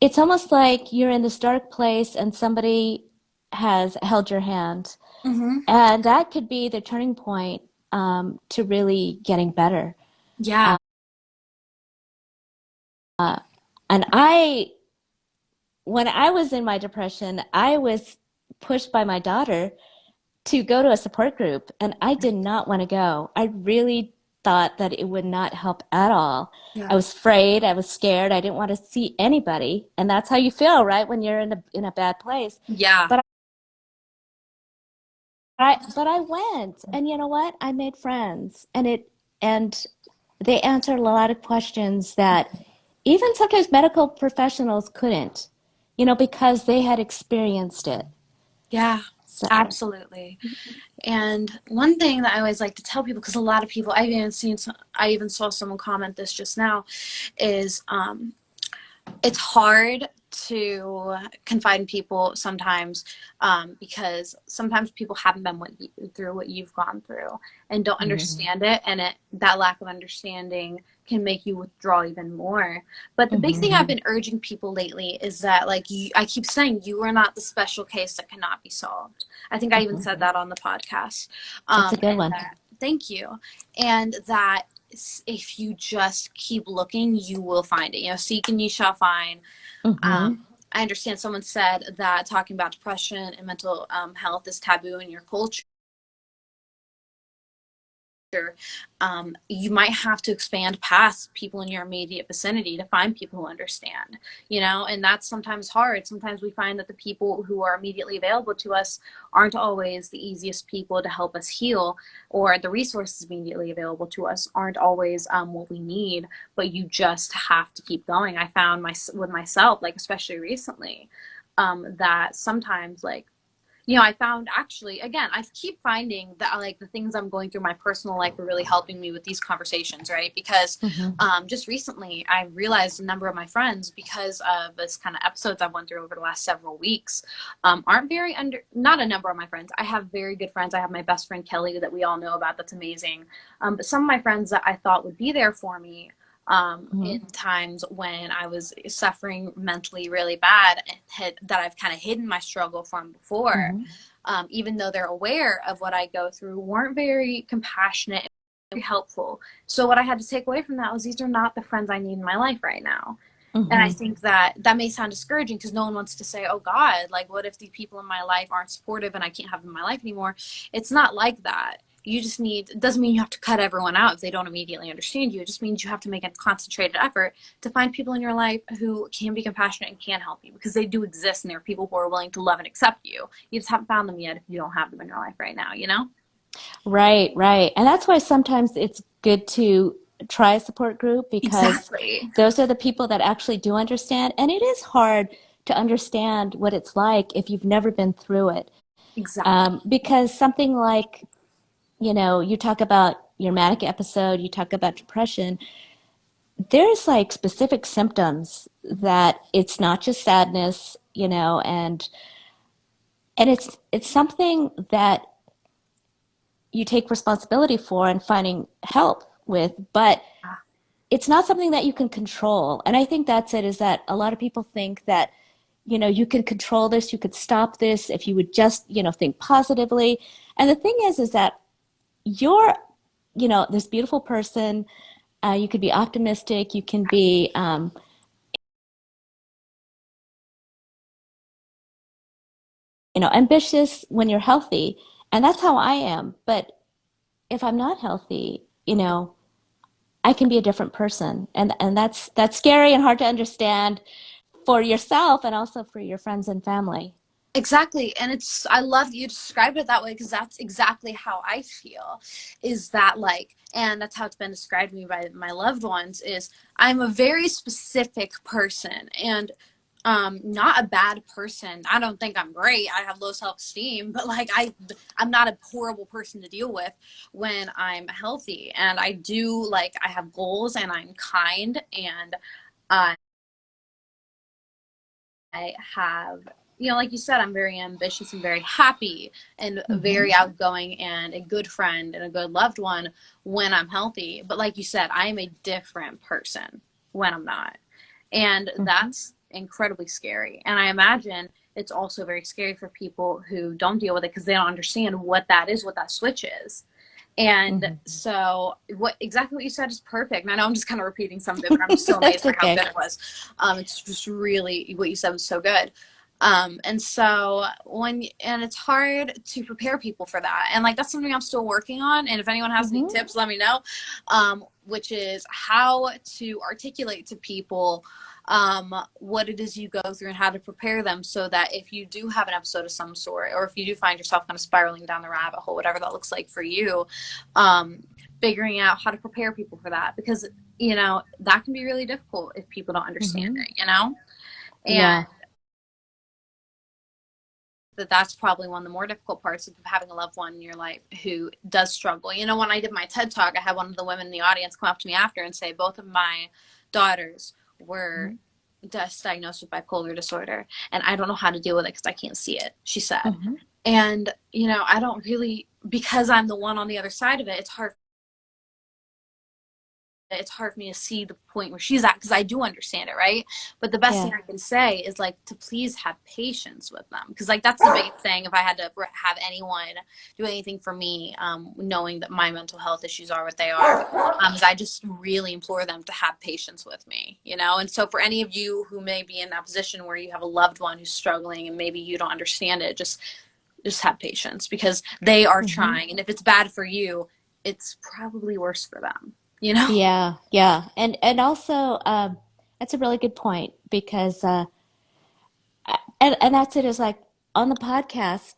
Speaker 2: It's almost like you're in this dark place and somebody has held your hand.
Speaker 1: Mm-hmm.
Speaker 2: And that could be the turning point to really getting better.
Speaker 1: Yeah.
Speaker 2: And when I was in my depression, I was pushed by my daughter to go to a support group, and I did not want to go. I really thought that it would not help at all. I
Speaker 1: Yeah.
Speaker 2: was afraid, I was scared, I didn't want to see anybody, and that's how you feel, right, when you're in a bad place.
Speaker 1: Yeah.
Speaker 2: But I went, and you know what? I made friends, and they answered a lot of questions that even sometimes medical professionals couldn't, because they had experienced it.
Speaker 1: Yeah.
Speaker 2: So,
Speaker 1: Absolutely. And one thing that I always like to tell people, because a lot of people, I even saw someone comment this just now, is it's hard to confide in people sometimes, because sometimes people haven't been through what you've gone through and don't
Speaker 2: mhm,
Speaker 1: understand it, and that lack of understanding can make you withdraw even more. But the big thing
Speaker 2: mhm,
Speaker 1: I've been urging people lately is that, like, I keep saying, you are not the special case that cannot be solved. I think I even
Speaker 2: mhm.
Speaker 1: said that on the podcast.
Speaker 2: That's a good
Speaker 1: And
Speaker 2: one.
Speaker 1: that, thank you. And that if you just keep looking, you will find it. Seek and you shall find.
Speaker 2: Hmm.
Speaker 1: I understand someone said that talking about depression and mental health is taboo in your culture. You might have to expand past people in your immediate vicinity to find people who understand, and that's sometimes hard. Sometimes we find that the people who are immediately available to us aren't always the easiest people to help us heal, or the resources immediately available to us aren't always what we need, but you just have to keep going. I found with myself, like, especially recently, that sometimes, like, I found, actually, again, I keep finding that, like, the things I'm going through in my personal life are really helping me with these conversations, right? Because
Speaker 2: Hmm.
Speaker 1: just recently, I realized a number of my friends, because of this kind of episodes I've went through over the last several weeks, aren't not a number of my friends. I have very good friends. I have my best friend Kelly that we all know about. That's amazing. But some of my friends that I thought would be there for me
Speaker 2: Hmm.
Speaker 1: in times when I was suffering mentally really bad, and that I've kind of hidden my struggle from before,
Speaker 2: Hmm.
Speaker 1: even though they're aware of what I go through, weren't very compassionate and helpful. So what I had to take away from that was, these are not the friends I need in my life right now. And I
Speaker 2: Hmm.
Speaker 1: think that that may sound discouraging, because no one wants to say, oh God, like, what if the people in my life aren't supportive and I can't have them in my life anymore? It's not like that. You just need, it doesn't mean you have to cut everyone out if they don't immediately understand you. It just means you have to make a concentrated effort to find people in your life who can be compassionate and can help you, because they do exist, and there are people who are willing to love and accept you. You just haven't found them yet if you don't have them in your life right now, you know?
Speaker 2: Right, right. And that's why sometimes it's good to try a support group because
Speaker 1: Exactly.
Speaker 2: those are the people that actually do understand. And it is hard to understand what it's like if you've never been through it.
Speaker 1: Exactly.
Speaker 2: Because something like, you talk about your manic episode, you talk about depression, there's like specific symptoms that it's not just sadness, and it's something that you take responsibility for and finding help with, but it's not something that you can control. And I think that's it, is that a lot of people think that, you can control this, you could stop this if you would just, think positively. And the thing is that you're, this beautiful person. You could be optimistic, you can be, ambitious when you're healthy. And that's how I am. But if I'm not healthy, I can be a different person. And that's scary and hard to understand for yourself and also for your friends and family.
Speaker 1: Exactly. And I love you described it that way, because that's exactly how I feel, is that, like, and that's how it's been described to me by my loved ones, is I'm a very specific person, and not a bad person. I don't think I'm great. I have low self-esteem, but, like, I'm not a horrible person to deal with when I'm healthy. And I do, like, I have goals, and I'm kind, and I have, like you said, I'm very ambitious and very happy and
Speaker 2: Hmm.
Speaker 1: very outgoing and a good friend and a good loved one when I'm healthy. But like you said, I am a different person when I'm not. And
Speaker 2: Hmm.
Speaker 1: that's incredibly scary. And I imagine it's also very scary for people who don't deal with it, because they don't understand what that is, what that switch is. And
Speaker 2: Hmm.
Speaker 1: so, exactly what you said is perfect. And I know I'm just kind of repeating some of it, but I'm just so amazed
Speaker 2: That's
Speaker 1: by how
Speaker 2: okay.
Speaker 1: good it was. It's just really, what you said was so good. And so and it's hard to prepare people for that. And like, that's something I'm still working on. And if anyone has any
Speaker 2: Hmm.
Speaker 1: tips, let me know. Which is how to articulate to people what it is you go through and how to prepare them so that if you do have an episode of some sort, or if you do find yourself kind of spiraling down the rabbit hole, whatever that looks like for you, um, figuring out how to prepare people for that, because that can be really difficult if people don't understand
Speaker 2: Hmm.
Speaker 1: it. And
Speaker 2: Yeah.
Speaker 1: that's probably one of the more difficult parts of having a loved one in your life who does struggle. When I did my TED talk, I had one of the women in the audience come up to me after and say both of my daughters were diagnosed with bipolar disorder, and I don't know how to deal with it because I can't see it, she said.
Speaker 2: Hmm.
Speaker 1: And I don't really, because I'm the one on the other side of it, it's hard for me to see the point where she's at, because I do understand it, right? But the best
Speaker 2: Yeah.
Speaker 1: thing I can say is like to please have patience with them, because like that's the biggest thing. If I had to have anyone do anything for me, knowing that my mental health issues are what they are, is I just really implore them to have patience with me. And so for any of you who may be in that position where you have a loved one who's struggling and maybe you don't understand it, just have patience, because they are
Speaker 2: Hmm.
Speaker 1: trying, and if it's bad for you, it's probably worse for them.
Speaker 2: Yeah, yeah. And also that's a really good point because and that's it is like on the podcast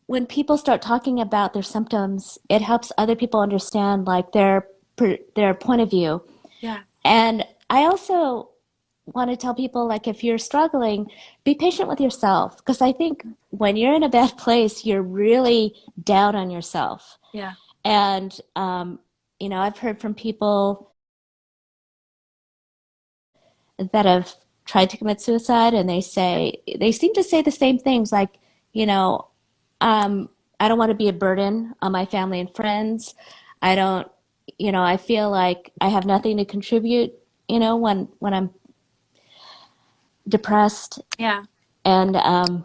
Speaker 2: when people start talking about their symptoms, it helps other people understand like their point of view.
Speaker 1: Yeah.
Speaker 2: And I also want to tell people like if you're struggling, be patient with yourself because I think when you're in a bad place, you're really down on yourself.
Speaker 1: Yeah.
Speaker 2: And I've heard from people that have tried to commit suicide and they seem to say the same things like, you know, I don't want to be a burden on my family and friends. I don't, I feel like I have nothing to contribute, when I'm depressed
Speaker 1: Yeah.
Speaker 2: and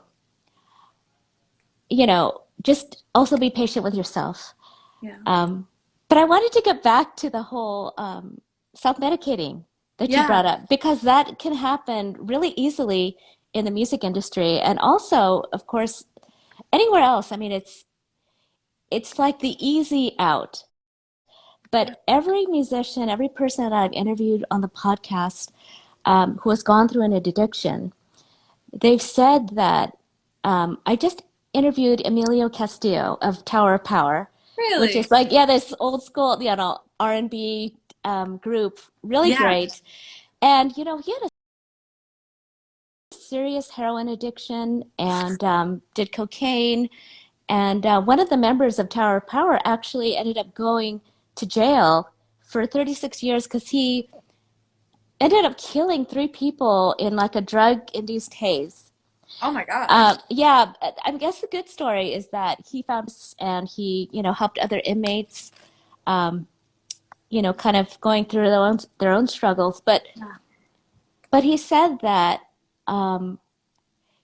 Speaker 2: just also be patient with yourself.
Speaker 1: Yeah.
Speaker 2: Um, but I wanted to get back to the whole self-medicating that you
Speaker 1: Yeah.
Speaker 2: brought up because that can happen really easily in the music industry and also, of course, anywhere else. I mean, it's like the easy out.
Speaker 1: Yeah.
Speaker 2: But every musician, every person that I've interviewed on the podcast who has gone through an addiction, they've said that I just interviewed Emilio Castillo of Tower of Power, which
Speaker 1: Really?
Speaker 2: is like, yeah, this old school, R&B group, really
Speaker 1: Yeah.
Speaker 2: great. And, he had a serious heroin addiction and did cocaine. And one of the members of Tower of Power actually ended up going to jail for 36 years because he ended up killing three people in like a drug-induced haze.
Speaker 1: Oh my gosh.
Speaker 2: Yeah, I guess the good story is that he found and he, helped other inmates, um, kind of going through their own struggles.
Speaker 1: Yeah.
Speaker 2: But he said that um,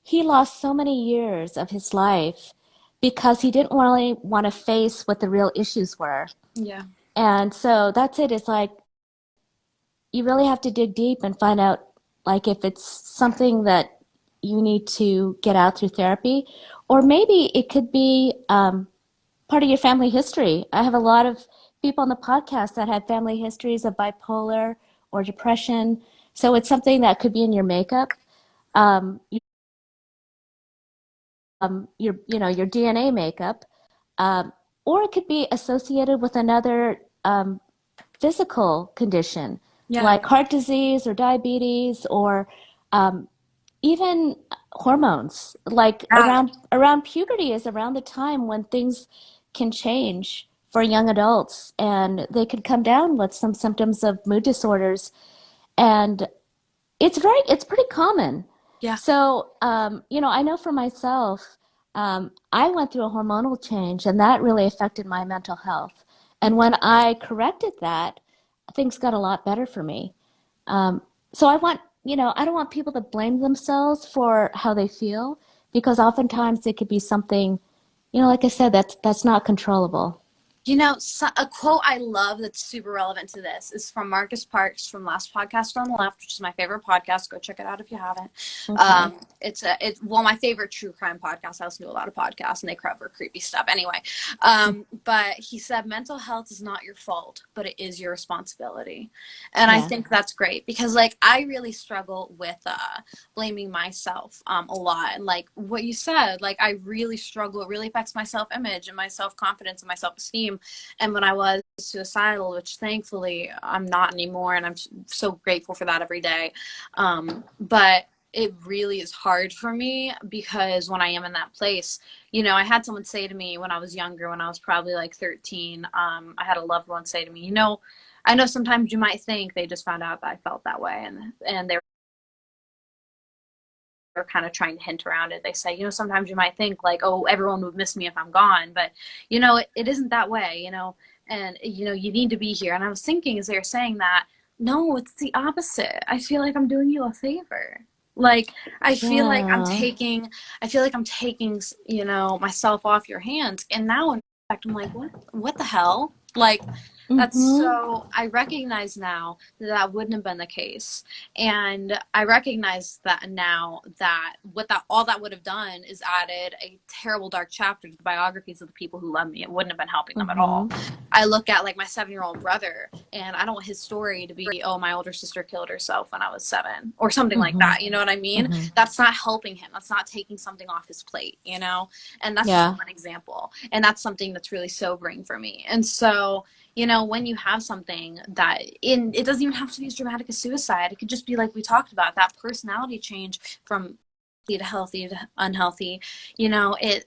Speaker 2: he lost so many years of his life because he didn't really want to face what the real issues were.
Speaker 1: Yeah.
Speaker 2: And so that's it. It's like you really have to dig deep and find out like if it's something that you need to get out through therapy, or maybe it could be part of your family history. I have a lot of people on the podcast that have family histories of bipolar or depression. So it's something that could be in your makeup, um, your DNA makeup, um, or it could be associated with another physical condition
Speaker 1: Yeah.
Speaker 2: like heart disease or diabetes or um, even hormones. Like
Speaker 1: Yeah.
Speaker 2: around puberty is around the time when things can change for young adults, and they could come down with some symptoms of mood disorders. And it's pretty common.
Speaker 1: Yeah.
Speaker 2: So, I know for myself, I went through a hormonal change, and that really affected my mental health. And when I corrected that, things got a lot better for me. So I don't want people to blame themselves for how they feel because oftentimes it could be something, like I said, that's not controllable.
Speaker 1: You know, a quote I love that's super relevant to this is from Marcus Parks from Last Podcast on the Left, which is my favorite podcast. Go check it out if you haven't.
Speaker 2: Okay.
Speaker 1: It's one of my favorite true crime podcasts. I listen to a lot of podcasts and they cover creepy stuff. Anyway, but he said, "Mental health is not your fault, but it is your responsibility," and I
Speaker 2: Yeah.
Speaker 1: think that's great because like I really struggle with blaming myself a lot, and like what you said, like I really struggle. It really affects my self image and my self confidence and my self esteem. And when I was suicidal, which thankfully I'm not anymore, and I'm so grateful for that every day. But it really is hard for me because when I am in that place, you know, I had someone say to me when I was younger, when I was probably like 13, I had a loved one say to me, you know, I know sometimes you might think they just found out that I felt that way, and they were kind of trying to hint around it. They say, you know, sometimes you might think like, oh, everyone would miss me if I'm gone, but you know, it isn't that way, you know, and you know, you need to be here. And I was thinking as they were saying that, no, it's the opposite. I feel like I'm doing you a favor. Like I feel like
Speaker 2: Yeah.
Speaker 1: I'm taking, you know, myself off your hands. And now in fact, I'm like, what the hell? Like that's
Speaker 2: Mm-hmm.
Speaker 1: so I recognize now that that wouldn't have been the case. And I recognize that now that what that all that would have done is added a terrible dark chapter to the biographies of the people who love me. It wouldn't have been helping them at all.
Speaker 2: Mm-hmm.
Speaker 1: I look at like my 7-year-old brother, and I don't want his story to be, oh, my older sister killed herself when I was 7 or something like
Speaker 2: Mm-hmm.
Speaker 1: that. You know what I mean?
Speaker 2: Mm-hmm.
Speaker 1: That's not helping him. That's not taking something off his plate, you know? And that's just
Speaker 2: Yeah.
Speaker 1: one example. And that's something that's really sobering for me. And so, you know, when you have something that it doesn't even have to be as dramatic as suicide. It could just be like we talked about, that personality change from healthy to unhealthy. You know, it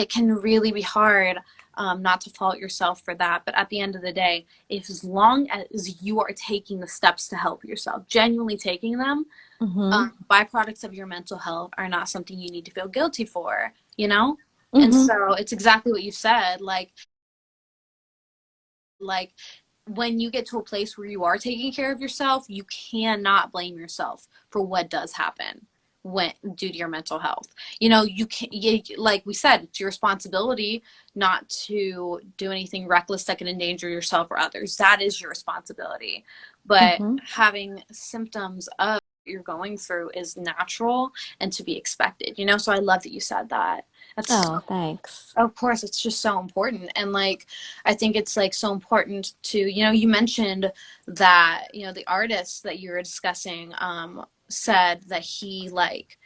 Speaker 1: can really be hard, not to fault yourself for that. But at the end of the day, if as long as you are taking the steps to help yourself, genuinely taking them,
Speaker 2: Mm-hmm.
Speaker 1: byproducts of your mental health are not something you need to feel guilty for, you know? And
Speaker 2: Mm-hmm.
Speaker 1: so it's exactly what you said. Like when you get to a place where you are taking care of yourself, you cannot blame yourself for what does happen when due to your mental health. You know, like we said, it's your responsibility not to do anything reckless that can endanger yourself or others. That is your responsibility. But
Speaker 2: Mm-hmm.
Speaker 1: having symptoms of what you're going through is natural and to be expected. You know, so I love that you said that. That's
Speaker 2: Oh, thanks.
Speaker 1: of course, it's just so important. And like, I think it's like so important to, you know, you mentioned that, you know, the artist that you were discussing said that he like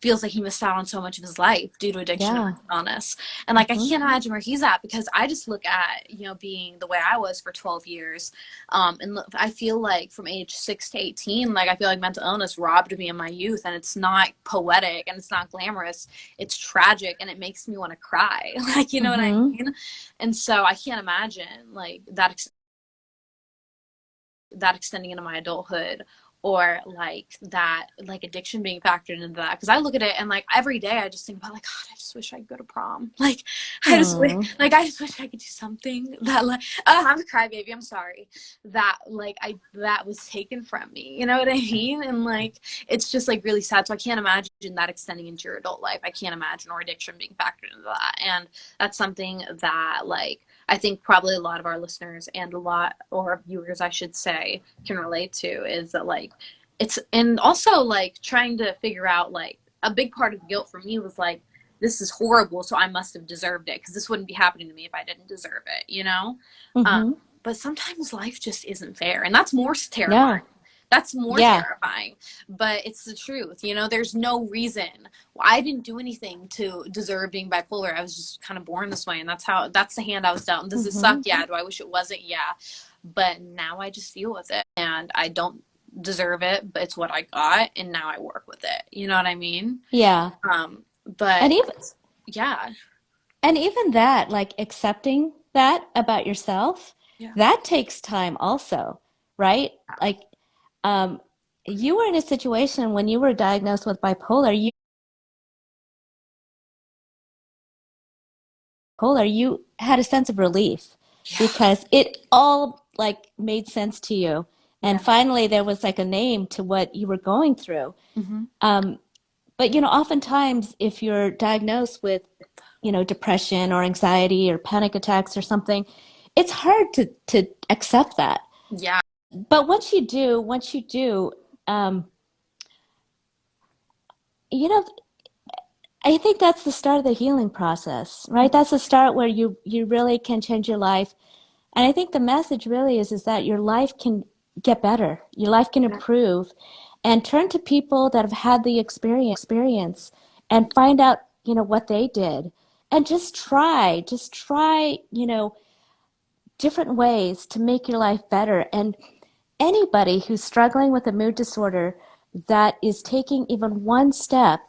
Speaker 1: feels like he missed out on so much of his life due to addiction and
Speaker 2: Yeah.
Speaker 1: mental illness. And like, I
Speaker 2: Mm-hmm.
Speaker 1: can't imagine where he's at because I just look at, you know, being the way I was for 12 years. And look, I feel like from age 6 to 18, like I feel like mental illness robbed me of my youth, and it's not poetic and it's not glamorous. It's tragic and it makes me want to cry. Like, you know what I
Speaker 2: Mm-hmm.
Speaker 1: mean? And so I can't imagine like that extending into my adulthood, or like that like addiction being factored into that, because I look at it and like every day I just think about like, God, I just wish I could go to prom. Like
Speaker 2: Oh.
Speaker 1: I just wish I could do something that like, I'm a crybaby, I'm sorry, that like I that was taken from me, you know what I mean? And like it's just like really sad. So I can't imagine that extending into your adult life. I can't imagine, or addiction being factored into that. And that's something that like I think probably a lot of our listeners and a lot, or viewers, I should say, can relate to, is that like it's, and also like trying to figure out like a big part of guilt for me was like, this is horrible, so I must have deserved it because this wouldn't be happening to me if I didn't deserve it, you know? Um,
Speaker 2: Mm-hmm.
Speaker 1: but sometimes life just isn't fair, and that's more
Speaker 2: Yeah.
Speaker 1: terrifying. That's more
Speaker 2: Yeah.
Speaker 1: terrifying, but it's the truth. You know, there's no reason. I didn't do anything to deserve being bipolar. I was just kind of born this way, and that's the hand I was dealt. And does it suck?
Speaker 2: Mm-hmm.
Speaker 1: Yeah. Do I wish it wasn't? Yeah. But now I just deal with it, and I don't deserve it, but it's what I got, and now I work with it. You know what I mean?
Speaker 2: Yeah.
Speaker 1: But
Speaker 2: And even
Speaker 1: yeah,
Speaker 2: And even that, like accepting that about yourself,
Speaker 1: yeah,
Speaker 2: that takes time also, right? Like, um, you were in a situation when you were diagnosed with bipolar, you had a sense of relief
Speaker 1: yeah,
Speaker 2: because it all like made sense to you. And
Speaker 1: yeah.
Speaker 2: finally, there was like a name to what you were going through.
Speaker 1: Mm-hmm.
Speaker 2: Um, but oftentimes if you're diagnosed with, depression or anxiety or panic attacks or something, it's hard to accept that.
Speaker 1: Yeah.
Speaker 2: But once you do, um, you know, I think that's the start of the healing process, right? That's the start where you really can change your life. And I think the message really is that your life can get better. Your life can improve, and turn to people that have had the experience and find out, what they did. And just try, different ways to make your life better. And anybody who's struggling with a mood disorder that is taking even one step,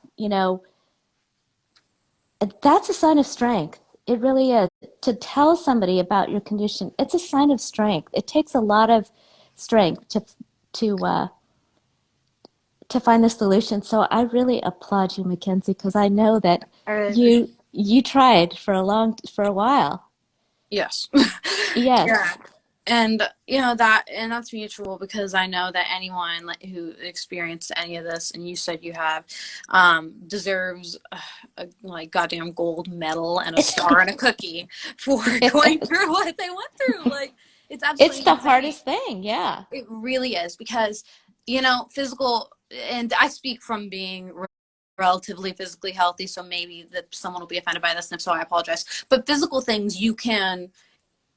Speaker 2: that's a sign of strength. It really is. To tell somebody about your condition, it's a sign of strength. It takes a lot of strength to uh, to find the solution. So I really applaud you, Mackenzie, because I know that
Speaker 1: I really appreciate
Speaker 2: you tried for a while.
Speaker 1: Yes. Yeah.
Speaker 2: Yes.
Speaker 1: And that's mutual because I know that anyone like, who experienced any of this, and you said you have, deserves a like goddamn gold medal and a star and a cookie for going through what they went through. Like it's
Speaker 2: It's
Speaker 1: absolutely
Speaker 2: the
Speaker 1: insane.
Speaker 2: hardest thing. Yeah.
Speaker 1: It really is because physical, and I speak from being relatively physically healthy, so maybe that someone will be offended by this, and if so, I apologize. But physical things you can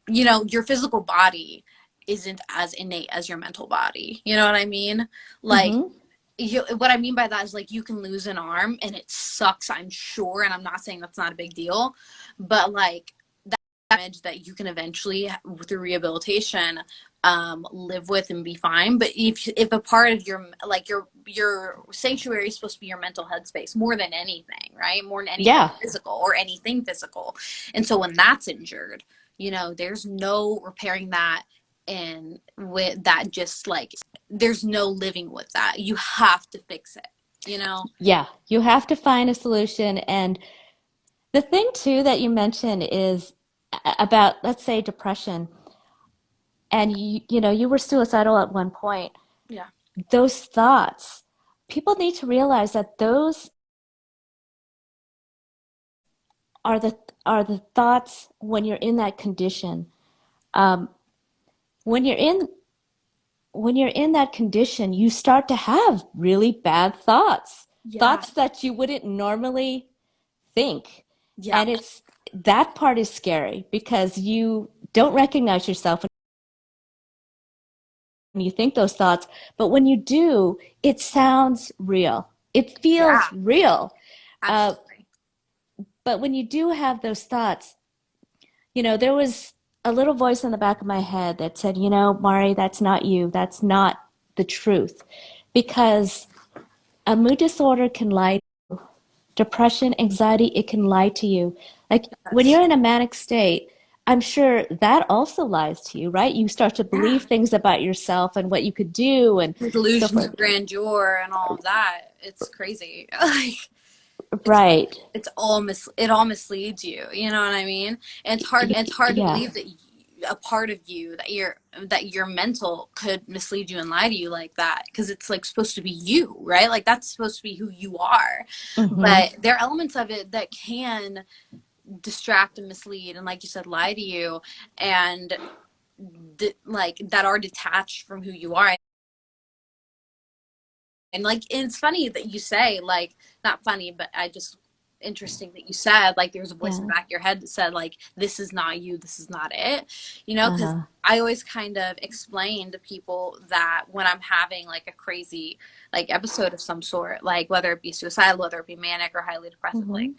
Speaker 1: your physical body isn't as innate as your mental body. You know what I mean? Like,
Speaker 2: Mm-hmm.
Speaker 1: what I mean by that is like you can lose an arm and it sucks, I'm sure. And I'm not saying that's not a big deal, but like that damage that you can eventually, through rehabilitation, live with and be fine. But if a part of your sanctuary is supposed to be your mental headspace more than anything, right? More than anything
Speaker 2: Yeah.
Speaker 1: physical or anything physical. And so when that's injured, there's no repairing that. And with that, just like there's no living with that. You have to fix it.
Speaker 2: Yeah. You have to find a solution. And the thing too that you mentioned is about, let's say, depression, and you were suicidal at one point.
Speaker 1: Yeah.
Speaker 2: Those thoughts, people need to realize that those are the thoughts when you're in that condition. Um, when you're in when you're in that condition, you start to have really bad thoughts,
Speaker 1: Yeah.
Speaker 2: thoughts that you wouldn't normally think.
Speaker 1: Yeah.
Speaker 2: And that part is scary because you don't recognize yourself when you think those thoughts, but when you do, it sounds real. It
Speaker 1: Yeah.
Speaker 2: feels real. Uh,
Speaker 1: Absolutely.
Speaker 2: but when you do have those thoughts, there was a little voice in the back of my head that said, Mari, that's not you. That's not the truth. Because a mood disorder can lie. Depression, anxiety, it can lie to you. Like when
Speaker 1: Yes.
Speaker 2: you're in a manic state, I'm sure that also lies to you, right? You start to believe
Speaker 1: Yeah.
Speaker 2: things about yourself and what you could do and
Speaker 1: The
Speaker 2: so
Speaker 1: delusions
Speaker 2: forth.
Speaker 1: of grandeur and all of that. It's crazy. Like it's
Speaker 2: Right.
Speaker 1: it all misleads you. You know what I mean? And it's hard to
Speaker 2: Yeah.
Speaker 1: believe that a part of you that your mental could mislead you and lie to you like that because it's like supposed to be you, right? Like that's supposed to be who you are.
Speaker 2: Hmm.
Speaker 1: But there are elements of it that can distract and mislead and, like you said, lie to you, and like that are detached from who you are. And like it's funny that you say, like, not funny, but I just interesting that you said like there's a voice in the
Speaker 2: Yeah.
Speaker 1: back of your head that said like this is not you, this is not it, because
Speaker 2: Uh-huh.
Speaker 1: I always kind of explain to people that when I'm having like a crazy like episode of some sort, like whether it be suicidal, whether it be manic or highly depressive, like
Speaker 2: Hmm.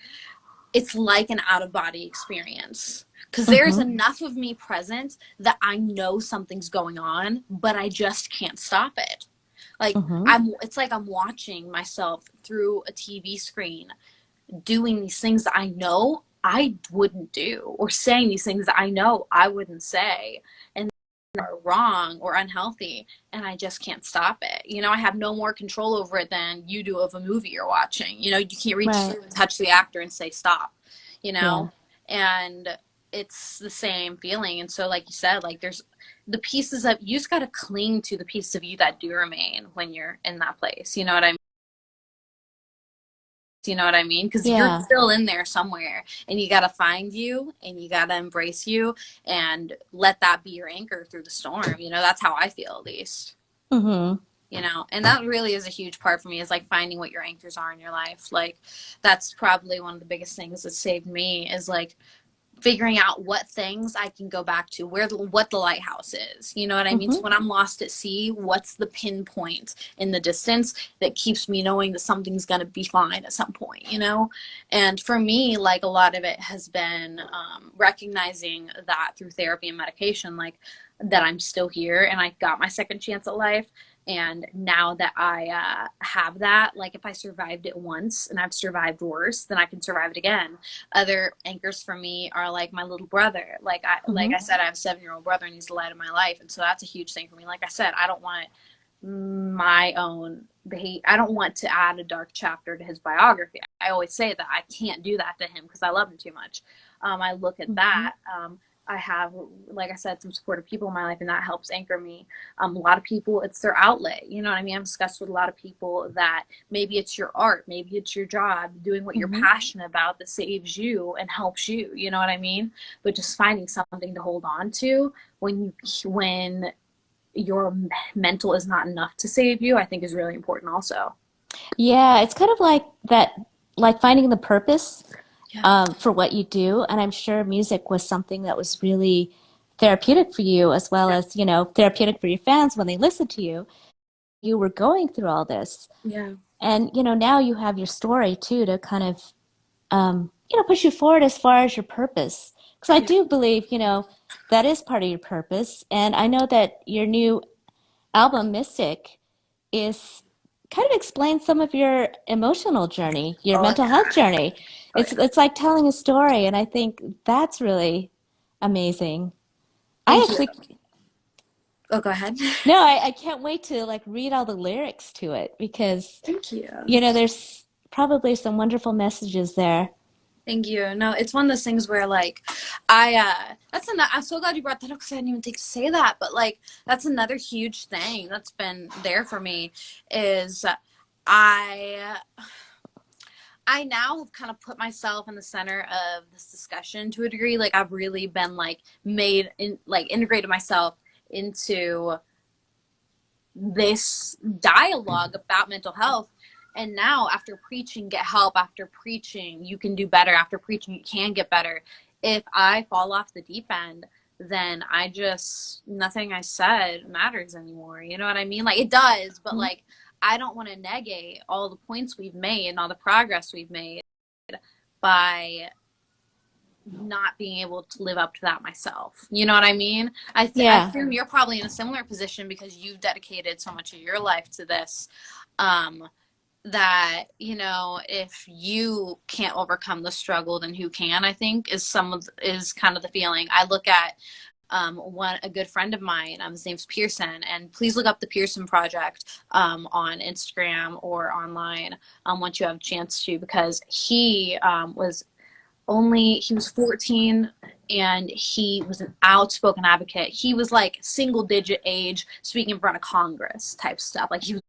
Speaker 1: it's like an out of body experience because there's
Speaker 2: Hmm.
Speaker 1: enough of me present that I know something's going on, but I just can't stop it. Like
Speaker 2: Hmm.
Speaker 1: it's like I'm watching myself through a TV screen doing these things that I know I wouldn't do, or saying these things that I know I wouldn't say, and are wrong or unhealthy, and I just can't stop it. I have no more control over it than you do of a movie you're watching. You can't reach
Speaker 2: Right.
Speaker 1: through and touch the actor and say stop, you
Speaker 2: Yeah.
Speaker 1: know? And it's the same feeling. And so, like you said, like there's the pieces of you just got to cling to the pieces of you that do remain when you're in that place. You know what I mean? You know what I mean? Because you're
Speaker 2: Yeah.
Speaker 1: still in there somewhere, and you got to find you, and you got to embrace you, and let that be your anchor through the storm. You know, that's how I feel, at least.
Speaker 2: Mm-hmm.
Speaker 1: You know, and that really is a huge part for me, is like finding what your anchors are in your life. Like, that's probably one of the biggest things that saved me, is like figuring out what things I can go back to, what the lighthouse is. You know what I mean? So
Speaker 2: Mm-hmm.
Speaker 1: when I'm lost at sea, what's the pinpoint in the distance that keeps me knowing that something's going to be fine at some point, you know? And for me, like, a lot of it has been recognizing that through therapy and medication, like, that I'm still here and I got my second chance at life. And now that I have that, like, if I survived it once and I've survived worse, then I can survive it again. Other anchors for me are like my little brother. Like I
Speaker 2: Mm-hmm.
Speaker 1: said, I have a 7-year-old brother, and he's the light of my life, and so that's a huge thing for me. Like I said, I don't want my own behavior. I don't want to add a dark chapter to his biography. I always say that I can't do that to him because I love him too much. I look at
Speaker 2: Mm-hmm.
Speaker 1: that. I have, like I said, some supportive people in my life, and that helps anchor me. A lot of people, it's their outlet. You know what I mean? I'm discussed with a lot of people that maybe it's your art, maybe it's your job, doing what you're
Speaker 2: Mm-hmm.
Speaker 1: passionate about that saves you and helps you. You know what I mean? But just finding something to hold on to when your mental is not enough to save you, I think is really important also.
Speaker 2: Yeah, it's kind of like that, like finding the purpose
Speaker 1: Yeah.
Speaker 2: for what you do. And I'm sure music was something that was really therapeutic for you, as well
Speaker 1: Yeah.
Speaker 2: as, you know, therapeutic for your fans when they listen to you. You were going through all this.
Speaker 1: Yeah.
Speaker 2: And, you know, now you have your story too to kind of, you know, push you forward as far as your purpose. Because I
Speaker 1: Yeah.
Speaker 2: do believe, you know, that is part of your purpose. And I know that your new album, Mystic, is kind of explains some of your emotional journey, your
Speaker 1: Oh
Speaker 2: mental health
Speaker 1: yeah.
Speaker 2: journey.
Speaker 1: Oh
Speaker 2: It's
Speaker 1: yeah.
Speaker 2: it's like telling a story, and I think that's really amazing. I
Speaker 1: Thank you.
Speaker 2: actually
Speaker 1: Oh, go ahead.
Speaker 2: no, I can't wait to like read all the lyrics to it because
Speaker 1: Thank you.
Speaker 2: you know there's probably some wonderful messages there.
Speaker 1: Thank you. No, it's one of those things where like I'm so glad you brought that up because I didn't even think to say that, but like that's another huge thing that's been there for me is I I now have kind of put myself in the center of this discussion to a degree. Like I've really been like integrated myself into this dialogue about mental health. And now, after preaching, get help, after preaching, you can do better, after preaching, you can get better. If I fall off the deep end, then nothing I said matters anymore. You know what I mean? Like, it does, but
Speaker 2: Mhm.
Speaker 1: like, I don't want to negate all the points we've made and all the progress we've made by not being able to live up to that myself. You know what I mean? I
Speaker 2: Yeah.
Speaker 1: assume you're probably in a similar position because you've dedicated so much of your life to this. Um, that you know, if you can't overcome the struggle, then who can? I think is kind of the feeling. I look at a good friend of mine. His name's Pearson, and please look up the Pearson Project on Instagram or online once you have a chance to, because he was 14 and he was an outspoken advocate. He was like single digit age speaking in front of Congress type stuff. Like he was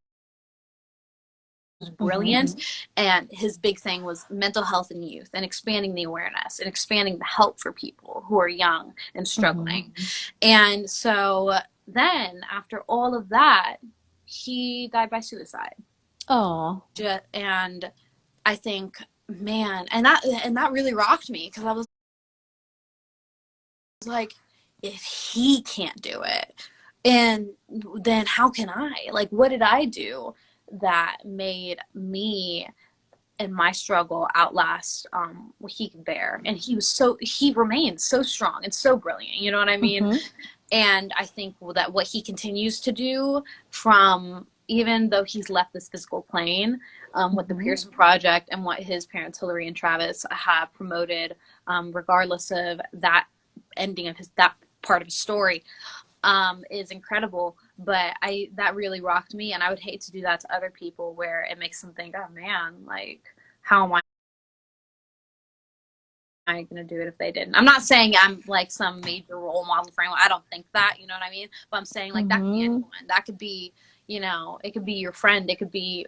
Speaker 2: Hmm.
Speaker 1: brilliant. And his big thing was mental health in youth and expanding the awareness and expanding the help for people who are young and
Speaker 2: Hmm.
Speaker 1: struggling. And so then after all of that, he died by suicide.
Speaker 2: Oh.
Speaker 1: And I think, man, and that really rocked me because I was like, if he can't do it, and then how can I? Like, what did I do that made me and my struggle outlast what he could bear? And he remains so strong and so brilliant. You know what I mean?
Speaker 2: Hmm.
Speaker 1: And I think that what he continues to do, from even though he's left this physical plane, with the
Speaker 2: Hmm.
Speaker 1: Pearson Project and what his parents Hillary and Travis have promoted, regardless of that ending of that part of his story, is incredible. But that really rocked me, and I would hate to do that to other people, where it makes them think, oh man, like, how am I going to do it if they didn't? I'm not saying I'm like some major role model for anyone. I don't think that, you know what I mean? But I'm saying like that could be
Speaker 2: Hmm.
Speaker 1: anyone. That could be, You know, it could be your friend. It could be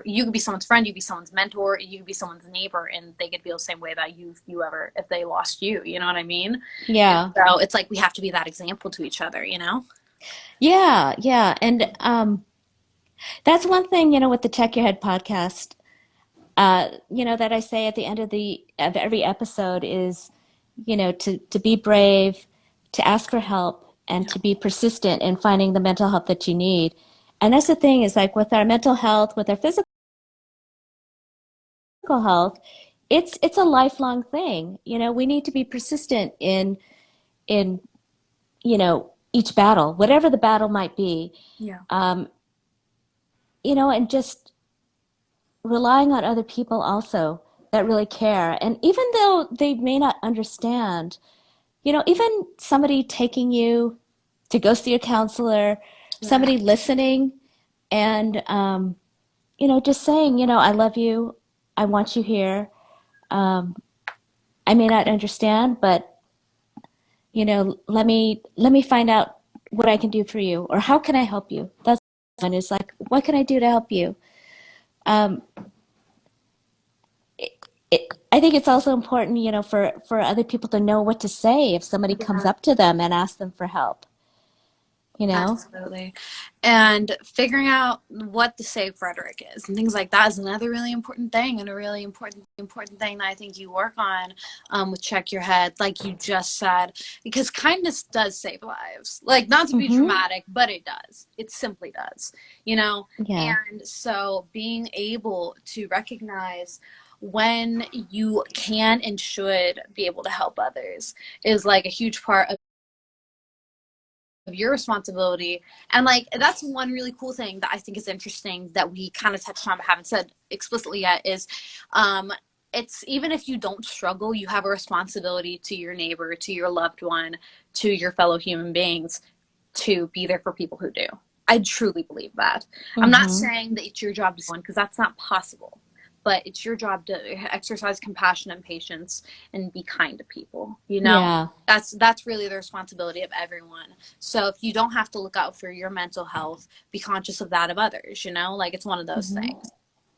Speaker 1: you could be someone's friend. You could be someone's mentor. You could be someone's neighbor, and they could feel the same way about you if they lost you. You know what I mean? And
Speaker 2: Yeah.
Speaker 1: so it's like we have to be that example to each other. You know?
Speaker 2: Yeah. Yeah. And that's one thing, with the Check Your Head podcast, that I say at the end of every episode is, to be brave, to ask for help, and
Speaker 1: Yeah.
Speaker 2: to be persistent in finding the mental help that you need. And that's the thing is like with our mental health, with our physical health, it's a lifelong thing. We need to be persistent in each battle, whatever the battle might be.
Speaker 1: Yeah.
Speaker 2: Um, and just relying on other people also that really care. And even though they may not understand, even somebody taking you to go see a counselor,
Speaker 1: Yeah.
Speaker 2: somebody listening and, just saying, I love you. I want you here. Um, I may not understand, but, let me find out what I can do for you or how can I help you? That's one is like, what can I do to help you? Um, I think it's also important, for other people to know what to say if somebody comes
Speaker 1: Yeah.
Speaker 2: up to them and asks them for help, you know?
Speaker 1: Absolutely. And figuring out what the safe rhetoric is and things like that is another really important thing, and a really important thing that I think you work on with Check Your Head, like you just said, because kindness does save lives. Like, not to be
Speaker 2: Mm-hmm.
Speaker 1: dramatic, but it does. It simply does, you know?
Speaker 2: Yeah.
Speaker 1: And so being able to recognize when you can and should be able to help others is like a huge part of your responsibility. And like that's one really cool thing that I think is interesting that we kind of touched on but haven't said explicitly yet is um it's even if you don't struggle, you have a responsibility to your neighbor, to your loved one, to your fellow human beings, to be there for people who do. I truly believe that. I'm not
Speaker 2: Mm-hmm.
Speaker 1: saying that it's your job to someone because that's not possible, but it's your job to exercise compassion and patience and be kind to people. You know,
Speaker 2: Yeah.
Speaker 1: that's really the responsibility of everyone. So if you don't have to look out for your mental health, be conscious of that of others. You know, like it's one of those
Speaker 2: Mm-hmm.
Speaker 1: things.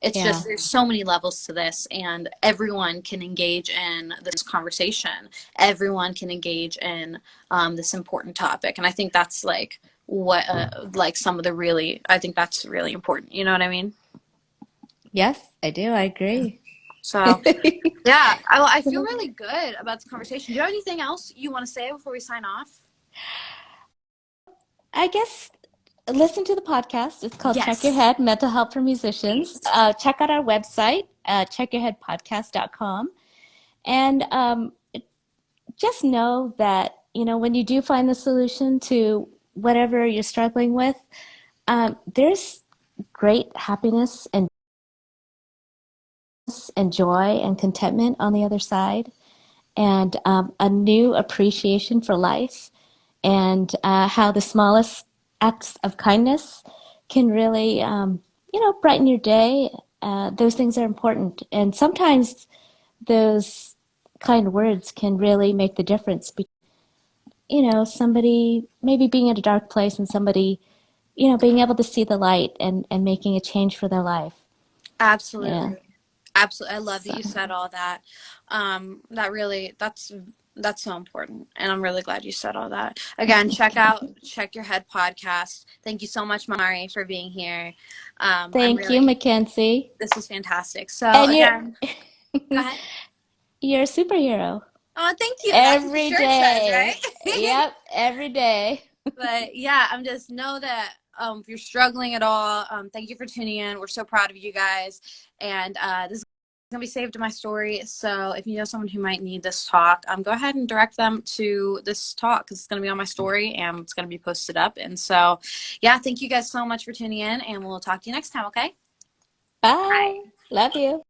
Speaker 1: It's
Speaker 2: Yeah.
Speaker 1: just there's so many levels to this, and everyone can engage in this conversation. Everyone can engage in this important topic, and I think that's what like some of the really I think that's really important. You know what I mean?
Speaker 2: Yes, I do. I agree.
Speaker 1: So yeah, I feel really good about this conversation. Do you have anything else you want to say before we sign off?
Speaker 2: I guess listen to the podcast. It's called Check Your
Speaker 1: Yes,
Speaker 2: Head, Mental Health for Musicians.
Speaker 1: please.
Speaker 2: Check out our website, checkyourheadpodcast.com. And just know that, when you do find the solution to whatever you're struggling with, there's great happiness and joy and contentment on the other side, and a new appreciation for life, and how the smallest acts of kindness can really, brighten your day. Those things are important. And sometimes those kind words can really make the difference between, somebody maybe being in a dark place and somebody, being able to see the light and making a change for their life. Yeah.
Speaker 1: Absolutely. Absolutely. I love that
Speaker 2: So
Speaker 1: you said all that. That really, that's so important. And I'm really glad you said all that. Again, Check Your Head podcast. Thank you so much, Mari, for being here.
Speaker 2: thank you, Mackenzie.
Speaker 1: This was fantastic. So
Speaker 2: And you're
Speaker 1: again, go ahead.
Speaker 2: you're a superhero.
Speaker 1: Oh, thank you. That's what the
Speaker 2: Every
Speaker 1: shirt says,
Speaker 2: day.
Speaker 1: right?
Speaker 2: Yep, every day.
Speaker 1: But yeah, I'm just know that if you're struggling at all, thank you for tuning in. We're so proud of you guys. And this is going to be saved to my story. So if you know someone who might need this talk, go ahead and direct them to this talk because it's going to be on my story and it's going to be posted up. And so, yeah, thank you guys so much for tuning in, and we'll talk to you next time, okay?
Speaker 2: Bye.
Speaker 1: Bye.
Speaker 2: Love you.